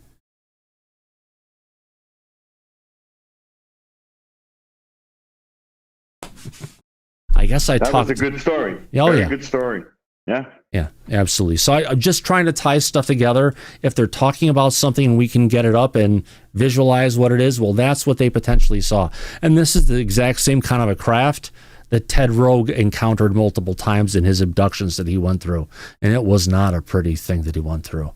I guess I talked. That was a good story. Oh, Very yeah. good story. Yeah. Yeah, absolutely. So I'm just trying to tie stuff together. If they're talking about something and we can get it up and visualize what it is, well, that's what they potentially saw. And this is the exact same kind of a craft that Ted Rogue encountered multiple times in his abductions that he went through. And it was not a pretty thing that he went through.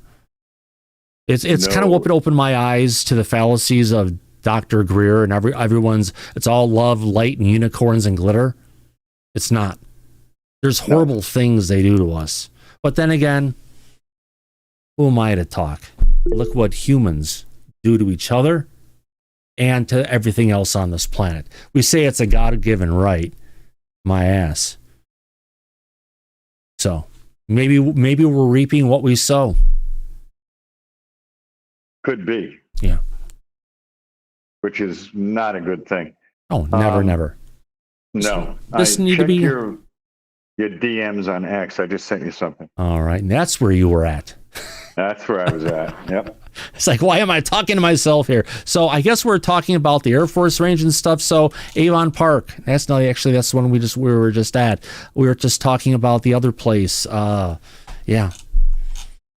It's kind of opened my eyes to the fallacies of Dr. Greer and everyone's, it's all love, light, and unicorns and glitter. It's not. There's horrible things they do to us. But then again, who am I to talk? Look what humans do to each other and to everything else on this planet. We say it's a God-given right. My ass. So maybe we're reaping what we sow. Could be. Yeah. Which is not a good thing. Oh, never. No. This need to be. your DMs on X. I just sent you something. All right. And that's where you were at. That's where I was at. Yep. It's like, why am I talking to myself here? So I guess we're talking about the Air Force Range and stuff. So Avon Park, that's the one we were just at. We were just talking about the other place. Yeah.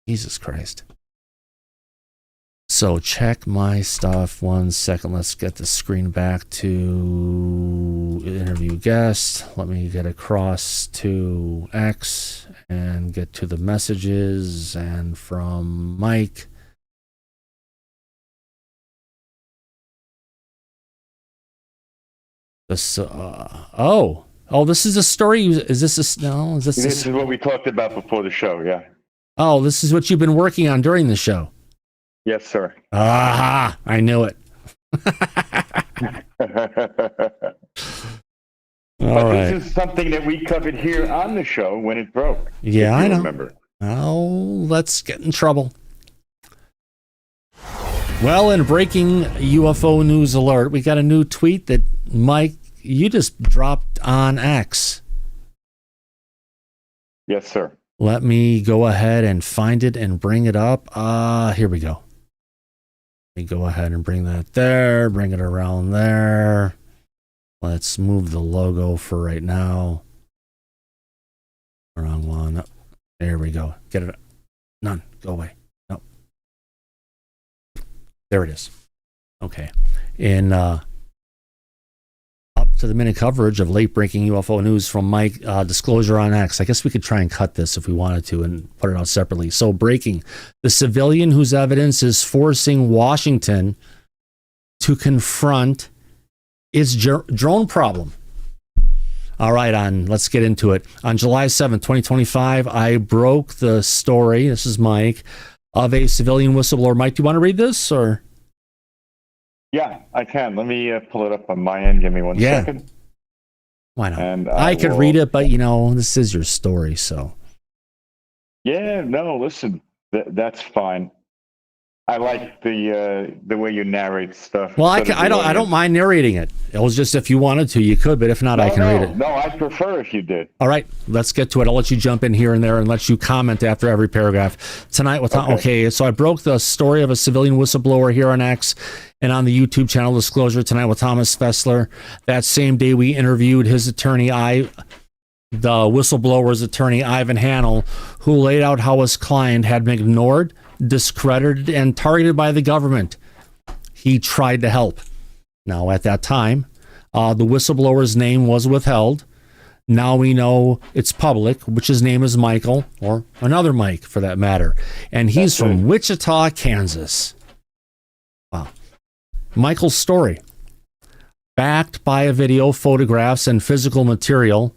Jesus Christ. So check my stuff. 1 second. Let's get the screen back to interview guest. Let me get across to X and get to the messages, and from Mike. This this is a story. Is this This is what we talked about before the show. Yeah. Oh, this is what you've been working on during the show. Yes, sir. Aha! I knew it. All right. This is something that we covered here on the show when it broke. Yeah, I know. Remember. Oh, let's get in trouble. Well, in breaking UFO news alert, we got a new tweet that Mike, you just dropped on X. Yes, sir. Let me go ahead and find it and bring it up. Here we go. Let me go ahead and bring that there, bring it around there. Let's move the logo for right now. Wrong one. There we go. Get it. None. Go away. Nope. There it is. Okay. In up to the minute coverage of late breaking UFO news from Mike, Disclosure on X. I guess we could try and cut this if we wanted to and put it out separately. So breaking. The civilian whose evidence is forcing Washington to confront its drone problem. All right, let's get into it. On July 7th, 2025, I broke the story, this is Mike, of a civilian whistleblower. Mike, do you want to read this, or? Yeah, I can. Let me pull it up on my end. Give me one second. Why not? And I could read it, but, this is your story, so. Yeah, no, listen, that's fine. I like the way you narrate stuff. Well, I don't mind narrating it. It was just if you wanted to, you could, but if not, I can read it. No, I prefer if you did. All right, let's get to it. I'll let you jump in here and there and let you comment after every paragraph. Tonight, okay, so I broke the story of a civilian whistleblower here on X and on the YouTube channel Disclosure tonight with Thomas Fessler. That same day, we interviewed his attorney, the whistleblower's attorney, Ivan Hanel, who laid out how his client had been ignored, discredited, and targeted by the government. He tried to help. Now, at that time, the whistleblower's name was withheld. Now we know it's public, which his name is Michael, or another Mike for that matter. And he's from Wichita, Kansas. Wow. Michael's story, backed by a video, photographs, and physical material,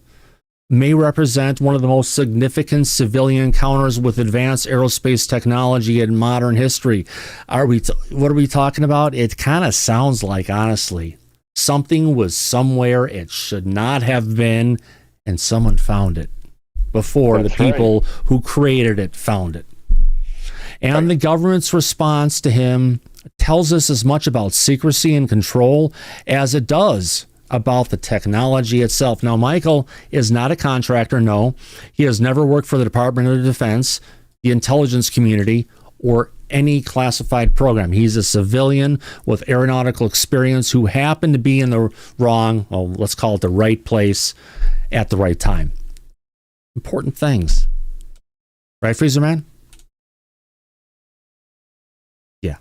may represent one of the most significant civilian encounters with advanced aerospace technology in modern history. What are we talking about? It kind of sounds like, honestly, something was somewhere it should not have been, and someone found it before the people who created it found it. And the government's response to him tells us as much about secrecy and control as it does about the technology itself. Now, Michael is not a contractor. No, he has never worked for the Department of Defense, the intelligence community, or any classified program. He's a civilian with aeronautical experience who happened to be in the wrong, let's call it the right place at the right time. Important things. Right, Freezer Man? Yeah.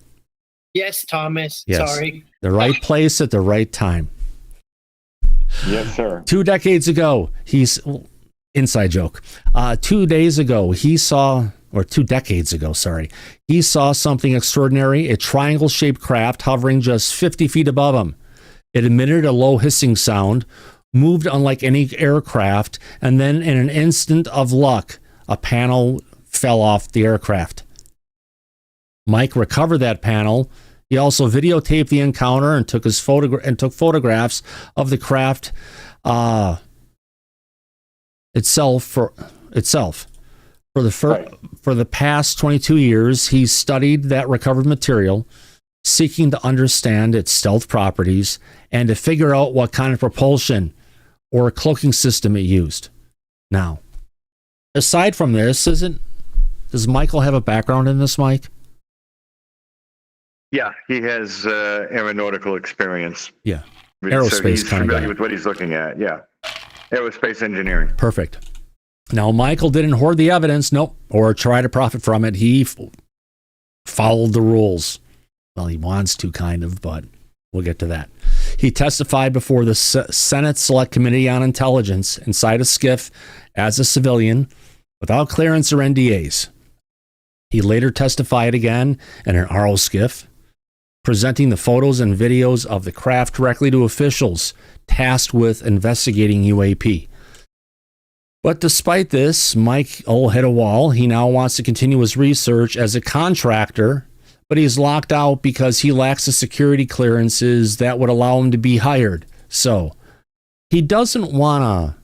Yes, Thomas. Yes. Sorry. The right place at the right time. Yes, sir. 2 decades ago, inside joke. 2 days ago, he saw 2 decades ago, he saw something extraordinary, a triangle-shaped craft hovering just 50 feet above him. It emitted a low hissing sound, moved unlike any aircraft, and then in an instant of luck, a panel fell off the aircraft. Mike recovered that panel. He also videotaped the encounter and took photographs of the craft itself. For the past 22 years, he's studied that recovered material, seeking to understand its stealth properties and to figure out what kind of propulsion or cloaking system it used. Now, aside from this, does Michael have a background in this, Mike? Yeah, he has aeronautical experience. Yeah. So Aerospace he's kind of familiar guy. with what he's looking at. Yeah. Aerospace engineering. Perfect. Now, Michael didn't hoard the evidence, nope, or try to profit from it. He followed the rules. Well, he wants to, kind of, but we'll get to that. He testified before the Senate Select Committee on Intelligence inside a skiff as a civilian without clearance or NDAs. He later testified again in an RO skiff, presenting the photos and videos of the craft directly to officials tasked with investigating UAP. But despite this, Michael hit a wall. He now wants to continue his research as a contractor, but he's locked out because he lacks the security clearances that would allow him to be hired. So he doesn't want to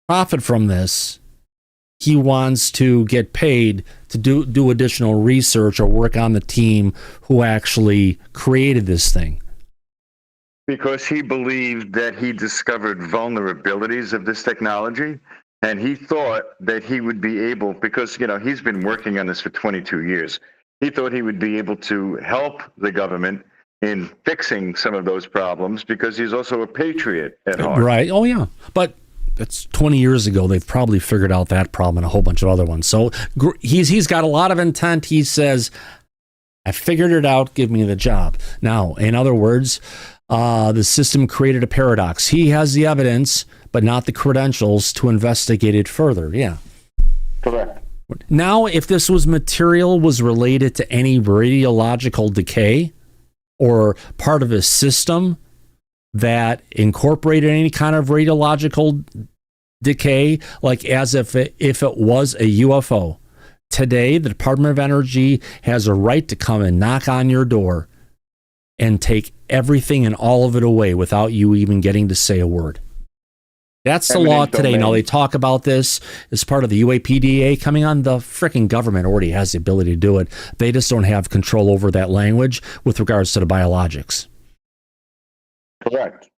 profit from this. He wants to get paid to do additional research or work on the team who actually created this thing. Because he believed that he discovered vulnerabilities of this technology, and he thought that he would be able, because, he's been working on this for 22 years. He thought he would be able to help the government in fixing some of those problems because he's also a patriot at heart. Right. Oh, yeah. But that's 20 years ago. They've probably figured out that problem and a whole bunch of other ones. So he's got a lot of intent. He says, I figured it out. Give me the job. Now, in other words, the system created a paradox. He has the evidence, but not the credentials to investigate it further. Yeah. Correct. Now, if this material was related to any radiological decay or part of a system that incorporated any kind of radiological decay, like as if it was a UFO, today the Department of Energy has a right to come and knock on your door and take everything and all of it away without you even getting to say a word. That's the law today. Now, they talk about this as part of the UAPDA coming on. The freaking government already has the ability to do it. They just don't have control over that language with regards to the biologics. Correct.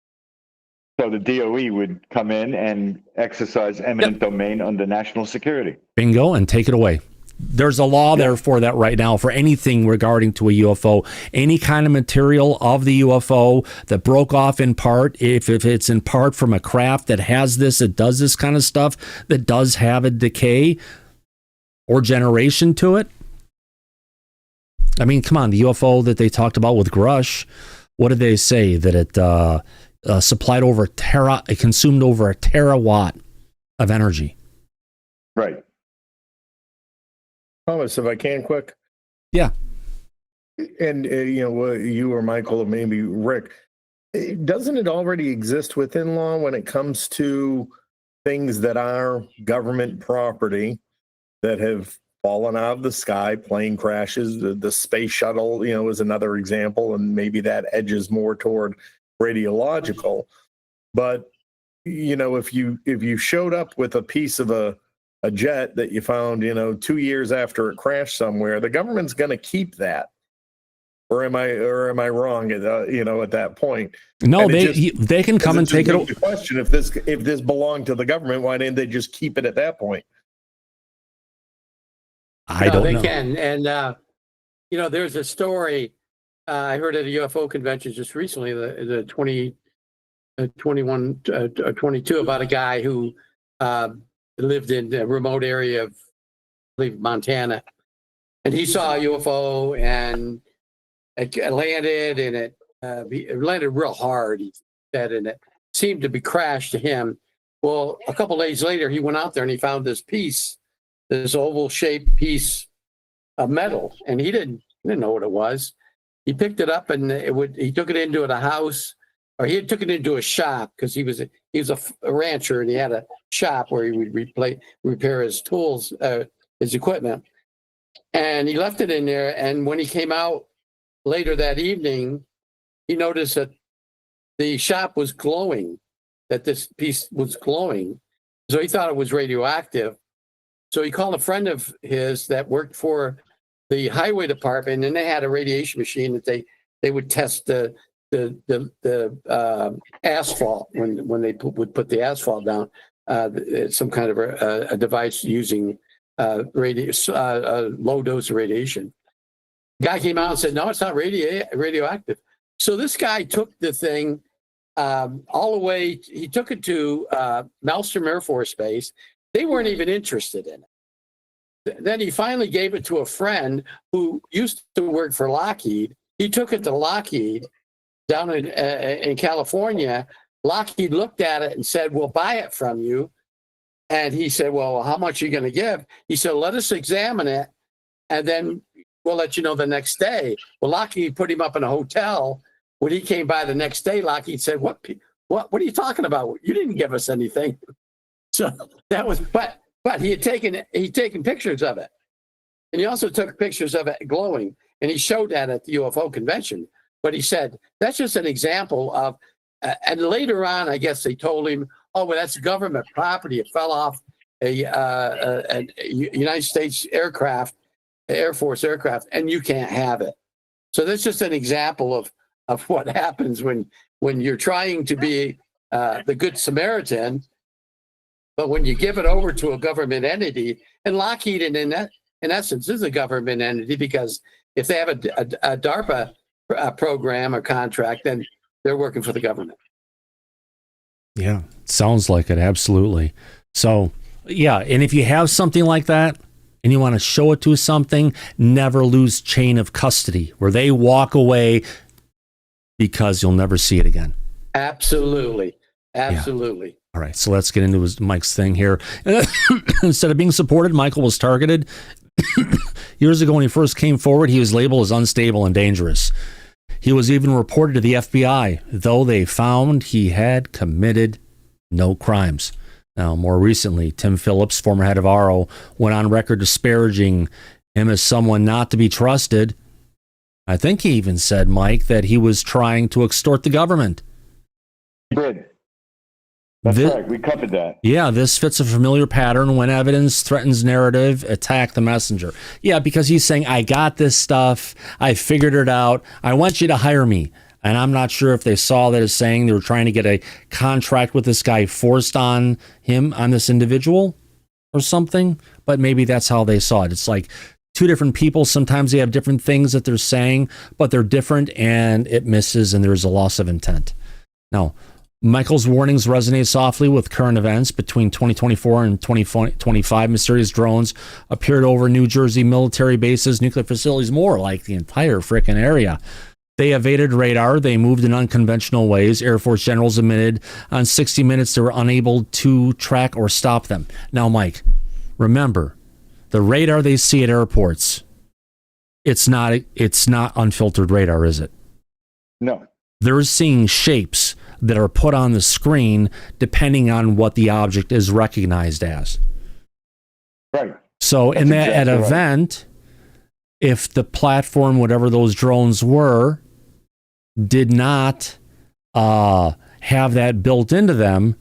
So the DOE would come in and exercise eminent domain under national security. Bingo, and take it away. There's a law there for that right now, for anything regarding to a UFO. Any kind of material of the UFO that broke off in part, if it's in part from a craft that has this, it does this kind of stuff, that does have a decay or generation to it. I mean, come on, the UFO that they talked about with Grush, what did they say? That it supplied over it consumed over a terawatt of energy. Right. Thomas, if I can quick. Yeah. And, you or Michael or maybe Rick, doesn't it already exist within law when it comes to things that are government property that have fallen out of the sky, plane crashes, the space shuttle, is another example, and maybe that edges more toward radiological. But, if you showed up with a piece of a jet that you found, 2 years after it crashed somewhere, the government's going to keep that. Or am I wrong at that point? No, they can come and take it. The question: if this belonged to the government, why didn't they just keep it at that point? I don't know. They can, and there's a story I heard at a UFO convention just recently, the 22, about a guy who lived in a remote area of, I believe, Montana, and he saw a UFO and it landed, and it landed real hard, he said, and it seemed to be crashed to him. Well, a couple days later, he went out there and he found this oval-shaped piece of metal, and he didn't know what it was. He picked it up and he took it into a house, or he took it into a shop, because he was a rancher and he had a shop where he would repair his tools, his equipment, and he left it in there. And when he came out later that evening, he noticed that the shop was glowing, that this piece was glowing. So he thought it was radioactive. So he called a friend of his that worked for the highway department, and they had a radiation machine that they would test the the asphalt when they would put the asphalt down, some kind of a device using low dose of radiation. Guy came out and said, no, it's not radioactive. So this guy took the thing all the way. He took it to Malmstrom Air Force Base. They weren't even interested in it. Then he finally gave it to a friend who used to work for Lockheed. He took it to Lockheed down in California. Lockheed looked at it and said, we'll buy it from you. And he said, well, how much are you going to give? He said, let us examine it, and then we'll let you know the next day. Well, Lockheed put him up in a hotel. When he came by the next day, Lockheed said, what are you talking about? You didn't give us anything. So that was, but he'd taken pictures of it. And he also took pictures of it glowing, and he showed that at the UFO convention. But he said, that's just an example of, and later on, I guess they told him, oh, well, that's government property. It fell off a United States aircraft, Air Force aircraft, and you can't have it. So that's just an example of what happens when you're trying to be the Good Samaritan, but when you give it over to a government entity, and Lockheed, in essence, is a government entity, because if they have a DARPA program or contract, then they're working for the government. Yeah, sounds like it. Absolutely. So, yeah. And if you have something like that and you want to show it to something, never lose chain of custody where they walk away because you'll never see it again. Absolutely. Absolutely. Yeah. All right. So let's get into Mike's thing here. Instead of being supported, Michael was targeted. Years ago, when he first came forward, he was labeled as unstable and dangerous. He was even reported to the FBI, though they found he had committed no crimes. Now, more recently, Tim Phillips, former head of ARO, went on record disparaging him as someone not to be trusted. I think he even said, Mike, that he was trying to extort the government. He did. That's right. We covered that. Yeah, this fits a familiar pattern. When evidence threatens narrative, attack the messenger. Yeah, because he's saying, I got this stuff. I figured it out. I want you to hire me. And I'm not sure if they saw that as saying they were trying to get a contract with this guy forced on him, on this individual or something. But maybe that's how they saw it. It's like two different people. Sometimes they have different things that they're saying, but they're different, and it misses, and there's a loss of intent. Now, Michael's warnings resonate softly with current events. Between 2024 and 2025, mysterious drones appeared over New Jersey military bases, nuclear facilities, more like the entire frickin' area. They evaded radar. They moved in unconventional ways. Air Force generals admitted on 60 Minutes they were unable to track or stop them. Now, Mike, remember, the radar they see at airports, it's not unfiltered radar, is it? No. They're seeing shapes that are put on the screen depending on what the object is recognized as. Right. So in that event, if the platform, whatever those drones were, did not have that built into them,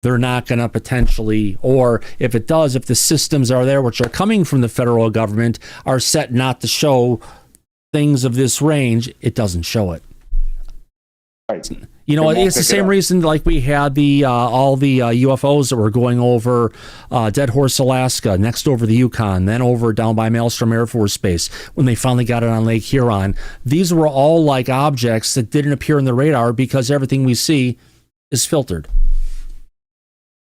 they're not going to potentially, or if it does, if the systems are there, which are coming from the federal government, are set not to show things of this range, it doesn't show it. Right. You know, it's the same reason like we had all the UFOs that were going over Dead Horse, Alaska, next over the Yukon, then over down by Maelstrom Air Force Base when they finally got it on Lake Huron. These were all like objects that didn't appear in the radar because everything we see is filtered.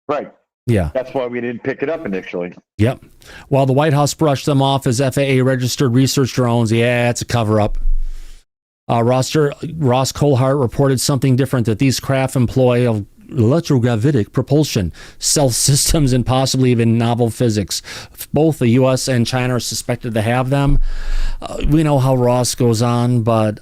Right. Yeah. That's why we didn't pick it up initially. Yep. While the White House brushed them off as FAA-registered research drones, yeah, it's a cover-up. Ross Colhart reported something different, that these craft employ electrogravitic propulsion, stealth systems, and possibly even novel physics. Both the U.S. and China are suspected to have them. We know how Ross goes on, but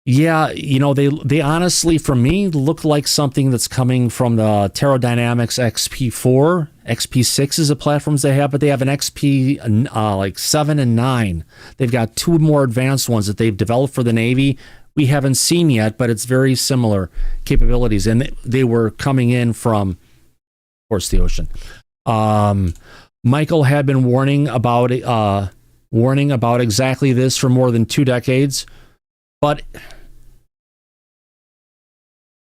yeah, you know, they honestly, for me, look like something that's coming from the Terradynamics XP4. XP6 is the platforms they have, but they have an XP like 7 and 9. They've got two more advanced ones that they've developed for the Navy. We haven't seen yet, but it's very similar capabilities. And they were coming in from, of course, the ocean. Michael had been warning about exactly this for more than 2 decades. But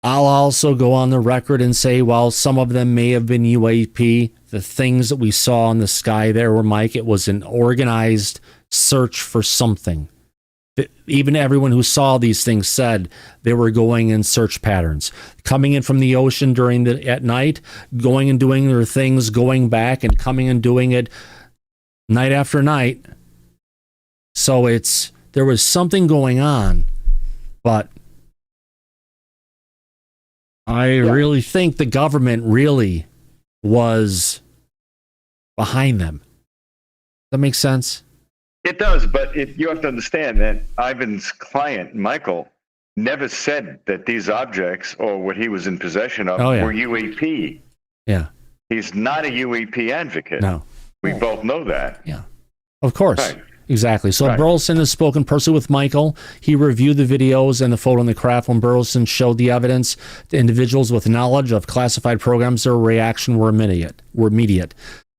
I'll also go on the record and say, while some of them may have been UAP, the things that we saw in the sky there were, Mike, it was an organized search for something. Even everyone who saw these things said they were going in search patterns, coming in from the ocean at night, going and doing their things, going back and coming and doing it night after night. So there was something going on, but I really think the government really was behind them. Does that make sense? It does, but you have to understand that Ivan's client, Michael, never said that these objects or what he was in possession of were UAP. Yeah. He's not a UAP advocate. No. We both know that. Yeah. Of course. Right. Exactly. So Burleson has spoken personally with Michael. He reviewed the videos and the photo in the craft. When Burleson showed the evidence to individuals with knowledge of classified programs, their reaction were immediate.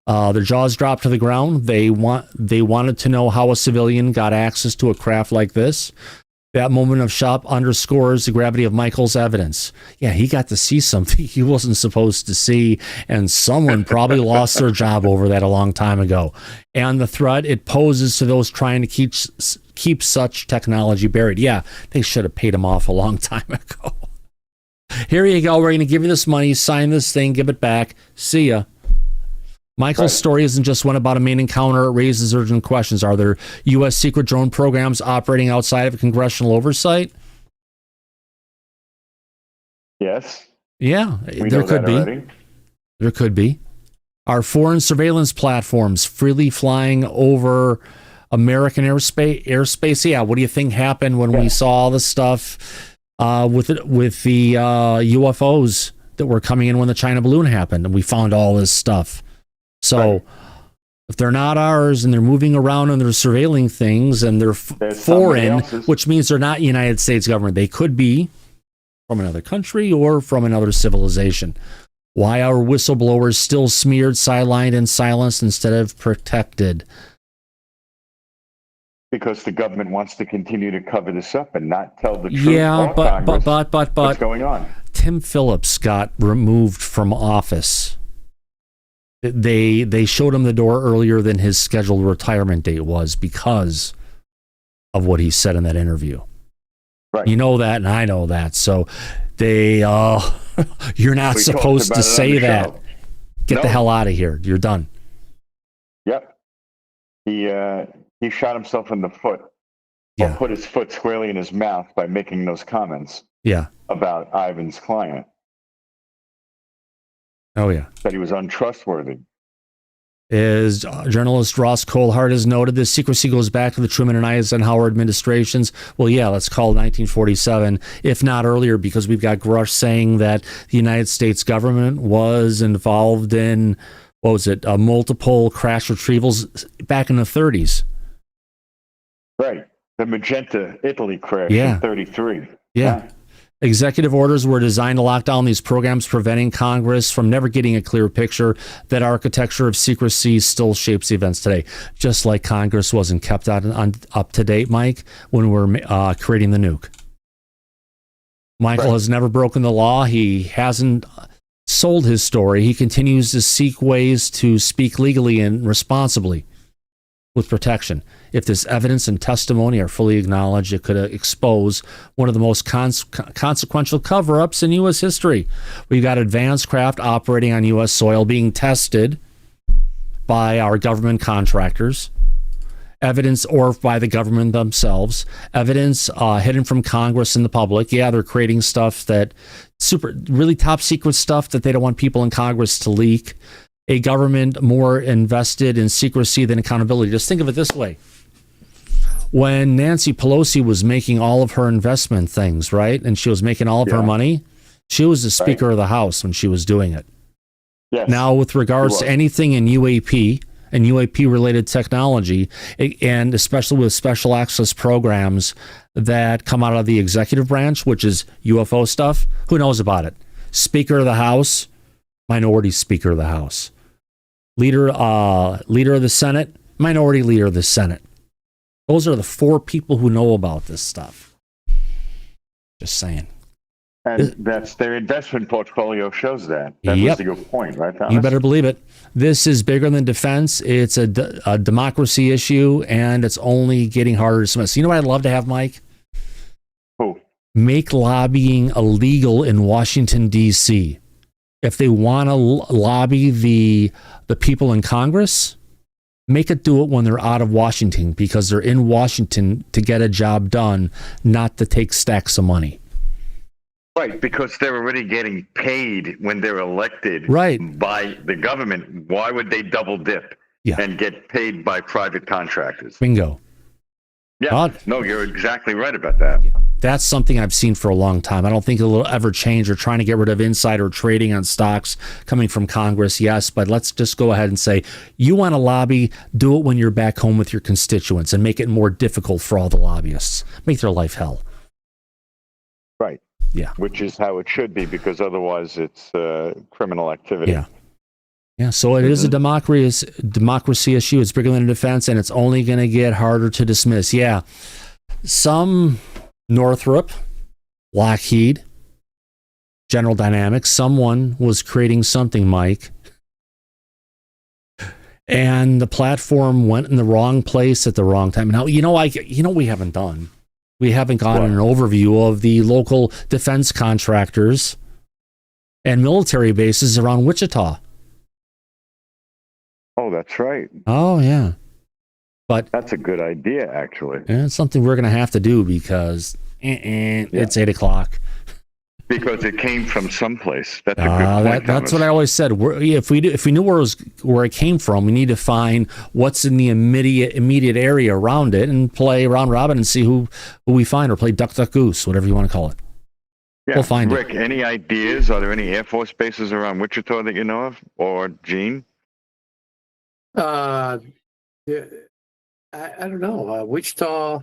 Their jaws dropped to the ground. They wanted to know how a civilian got access to a craft like this. That moment of shock underscores the gravity of Michael's evidence. Yeah, he got to see something he wasn't supposed to see, and someone probably lost their job over that a long time ago. And the threat it poses to those trying to keep such technology buried. Yeah, they should have paid him off a long time ago. Here you go. We're going to give you this money. Sign this thing. Give it back. See ya. Michael's story isn't just one about a main encounter. It raises urgent questions. Are there U.S. secret drone programs operating outside of congressional oversight? Yes. Yeah, there could be. There could be. Are foreign surveillance platforms freely flying over American airspace? Yeah. What do you think happened when we saw all the stuff with the UFOs that were coming in when the China balloon happened, and we found all this stuff? So if they're not ours and they're moving around and they're surveilling things and they're foreign, which means they're not United States government, they could be from another country or from another civilization. Why are whistleblowers still smeared, sidelined, and silenced instead of protected? Because the government wants to continue to cover this up and not tell the truth. Yeah, but what's going on. Tim Phillips got removed from office. They showed him the door earlier than his scheduled retirement date was because of what he said in that interview. Right. You know that, and I know that. So you're not supposed to say that. Get the hell out of here. You're done. Yep. He shot himself in the foot. Or put his foot squarely in his mouth by making those comments. Yeah. About Ivan's client. Oh, yeah. That he was untrustworthy. As journalist Ross Coulthart has noted, this secrecy goes back to the Truman and Eisenhower administrations. Well, yeah, let's call it 1947, if not earlier, because we've got Grush saying that the United States government was involved in, multiple crash retrievals back in the 30s. Right. The Magenta, Italy crash in 33. Yeah. Executive orders were designed to lock down these programs, preventing Congress from never getting a clear picture. That architecture of secrecy still shapes the events today, just like Congress wasn't kept up to date, Mike, when we're creating the nuke. Michael has never broken the law. He hasn't sold his story. He continues to seek ways to speak legally and responsibly with protection. If this evidence and testimony are fully acknowledged, it could expose one of the most consequential cover-ups in U.S. history. We've got advanced craft operating on U.S. soil being tested by our government contractors, evidence or by the government themselves, evidence hidden from Congress and the public. Yeah, they're creating stuff really top secret stuff that they don't want people in Congress to leak. A government more invested in secrecy than accountability. Just think of it this way. When Nancy Pelosi was making all of her investment things, right, and she was making all of her money, she was the Speaker of the House when she was doing it. Yes. Now, with regards to anything in UAP and UAP-related technology, and especially with special access programs that come out of the executive branch, which is UFO stuff, who knows about it? Speaker of the House, minority Speaker of the House. Leader of the Senate, minority leader of the Senate. Those are the four people who know about this stuff. Just saying. And that's their investment portfolio shows that. That was your point, right, Thomas? You better believe it. This is bigger than defense. It's a democracy issue, and it's only getting harder to dismiss. You know what I'd love to have, Mike? Who? Make lobbying illegal in Washington, D.C. If they want to lobby the people in Congress, make it do it when they're out of Washington, because they're in Washington to get a job done, not to take stacks of money. Right, because they're already getting paid when they're elected by the government. Why would they double dip and get paid by private contractors? Bingo. Yeah, no, you're exactly right about that. That's something I've seen for a long time. I don't think it'll ever change. Or trying to get rid of insider trading on stocks coming from Congress, yes, but let's just go ahead and say, you want to lobby, do it when you're back home with your constituents, and make it more difficult for all the lobbyists. Make their life hell. Right. Yeah. Which is how it should be, because otherwise it's criminal activity. Yeah. Yeah, so it is a democracy issue. It's bigger than defense, and it's only going to get harder to dismiss. Yeah. Some Northrop, Lockheed, General Dynamics, someone was creating something, Mike, and the platform went in the wrong place at the wrong time. Now, we haven't done. We haven't gotten an overview of the local defense contractors and military bases around Wichita. Oh, that's right. Oh, yeah. But that's a good idea, actually. And it's something we're going to have to do because it's 8 o'clock. Because it came from someplace. That's a good point. That's what I always said. If we knew where it came from, we need to find what's in the immediate area around it and play round robin and see who we find, or play duck, duck, goose, whatever you want to call it. Yeah. We'll find Rick, any ideas? Are there any Air Force bases around Wichita that you know of? Or Gene? I don't know. Wichita.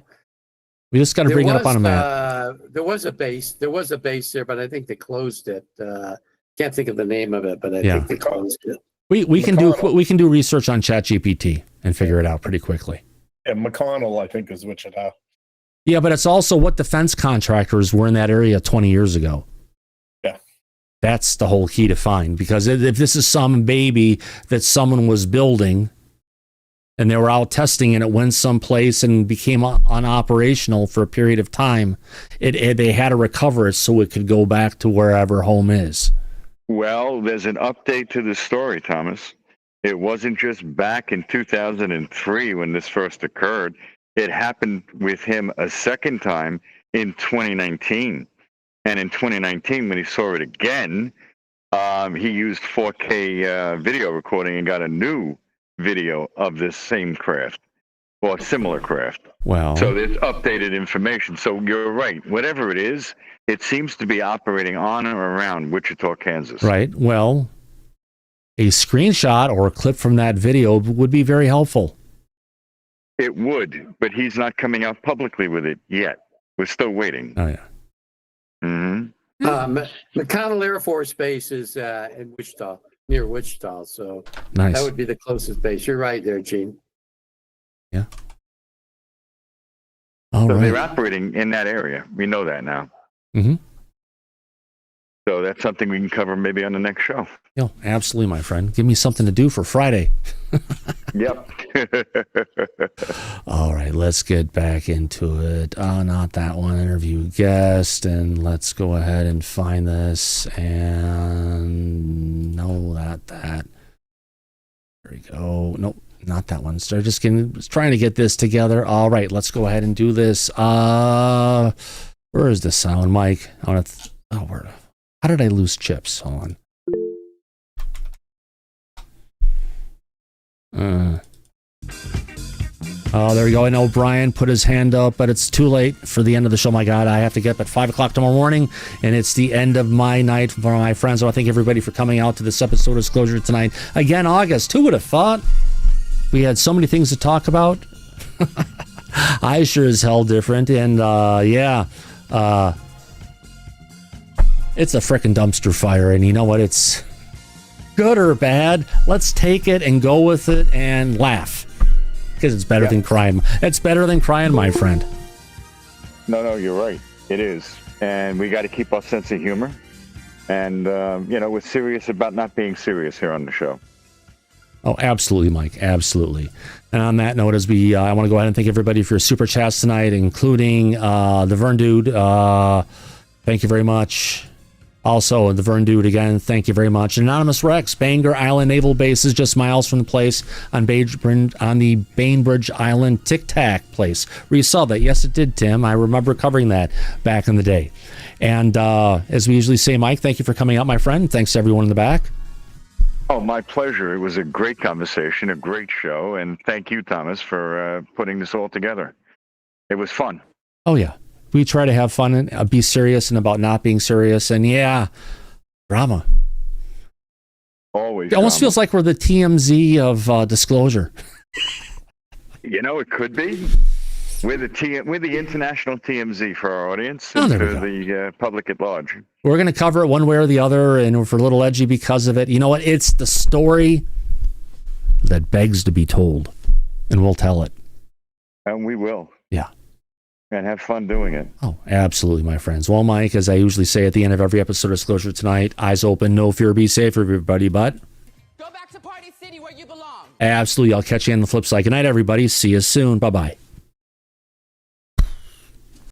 We just got to bring it up on a map. There was a base. There was a base there, but I think they closed it. Can't think of the name of it, but I think they closed it. We can do research on ChatGPT and figure it out pretty quickly. Yeah, McConnell, I think, is Wichita. Yeah, but it's also what defense contractors were in that area 20 years ago. Yeah. That's the whole key to find, because if this is some baby that someone was building and they were out testing and it went someplace and became unoperational for a period of time, they had to recover it so it could go back to wherever home is. Well, there's an update to the story, Thomas. It wasn't just back in 2003 when this first occurred. It happened with him a second time in 2019. And in 2019, when he saw it again, he used 4K video recording and got a new video of this same craft or similar craft. Wow. So there's updated information. So you're right. Whatever it is, it seems to be operating on or around Wichita, Kansas. Right. Well, a screenshot or a clip from that video would be very helpful. It would, but he's not coming out publicly with it yet. We're still waiting. Oh, yeah. Mm-hmm. McConnell Air Force Base is in Wichita, near Wichita. So nice. That would be the closest base. You're right there, Gene. Yeah. So they're operating in that area. We know that now. Mm-hmm. So that's something we can cover maybe on the next show. Yeah, absolutely, my friend. Give me something to do for Friday. Yep. All right, let's get back into it. Not that one. Interview guest, and let's go ahead and find this. And no, that. There we go. Nope, not that one. So just trying to get this together. All right, let's go ahead and do this. Where is the sound, Mike? Where? How did I lose chips? Hold on. Oh, there we go. I know Brian put his hand up, but it's too late for the end of the show. My God, I have to get up at 5 o'clock tomorrow morning, and it's the end of my night for my friends. So I thank everybody for coming out to this episode of Disclosure tonight. Again, August. Who would have thought? We had so many things to talk about. I sure as hell different, and it's a frickin' dumpster fire, and you know what? It's good or bad. Let's take it and go with it and laugh, because it's better than crying. It's better than crying, my friend. No, you're right. It is. and we got to keep our sense of humor. And, we're serious about not being serious here on the show. Oh, absolutely, Mike. Absolutely. And on that note, I want to go ahead and thank everybody for your super chats tonight, including the Vern Dude. Thank you very much. Also, the Vern Dude again, thank you very much. Anonymous Rex, Bangor Island Naval Base is just miles from the place on the Bainbridge Island Tic Tac place. Where you saw that. Yes, it did, Tim. I remember covering that back in the day. And as we usually say, Mike, thank you for coming out, my friend. Thanks to everyone in the back. Oh, my pleasure. It was a great conversation, a great show. And thank you, Thomas, for putting this all together. It was fun. Oh, yeah. We try to have fun and be serious and about not being serious. And yeah, drama. Always. It almost feels like we're the TMZ of Disclosure. It could be. We're the international TMZ for our audience Oh, and there we for go. the public at large. We're going to cover it one way or the other, and we're a little edgy because of it. You know what? It's the story that begs to be told, and we'll tell it. And we will. Yeah. And have fun doing it. Oh, absolutely, my friends. Well, Mike, as I usually say at the end of every episode of Disclosure tonight, eyes open, no fear, be safe, everybody, but go back to Party City where you belong. Absolutely. I'll catch you on the flip side. Good night, everybody. See you soon. Bye-bye.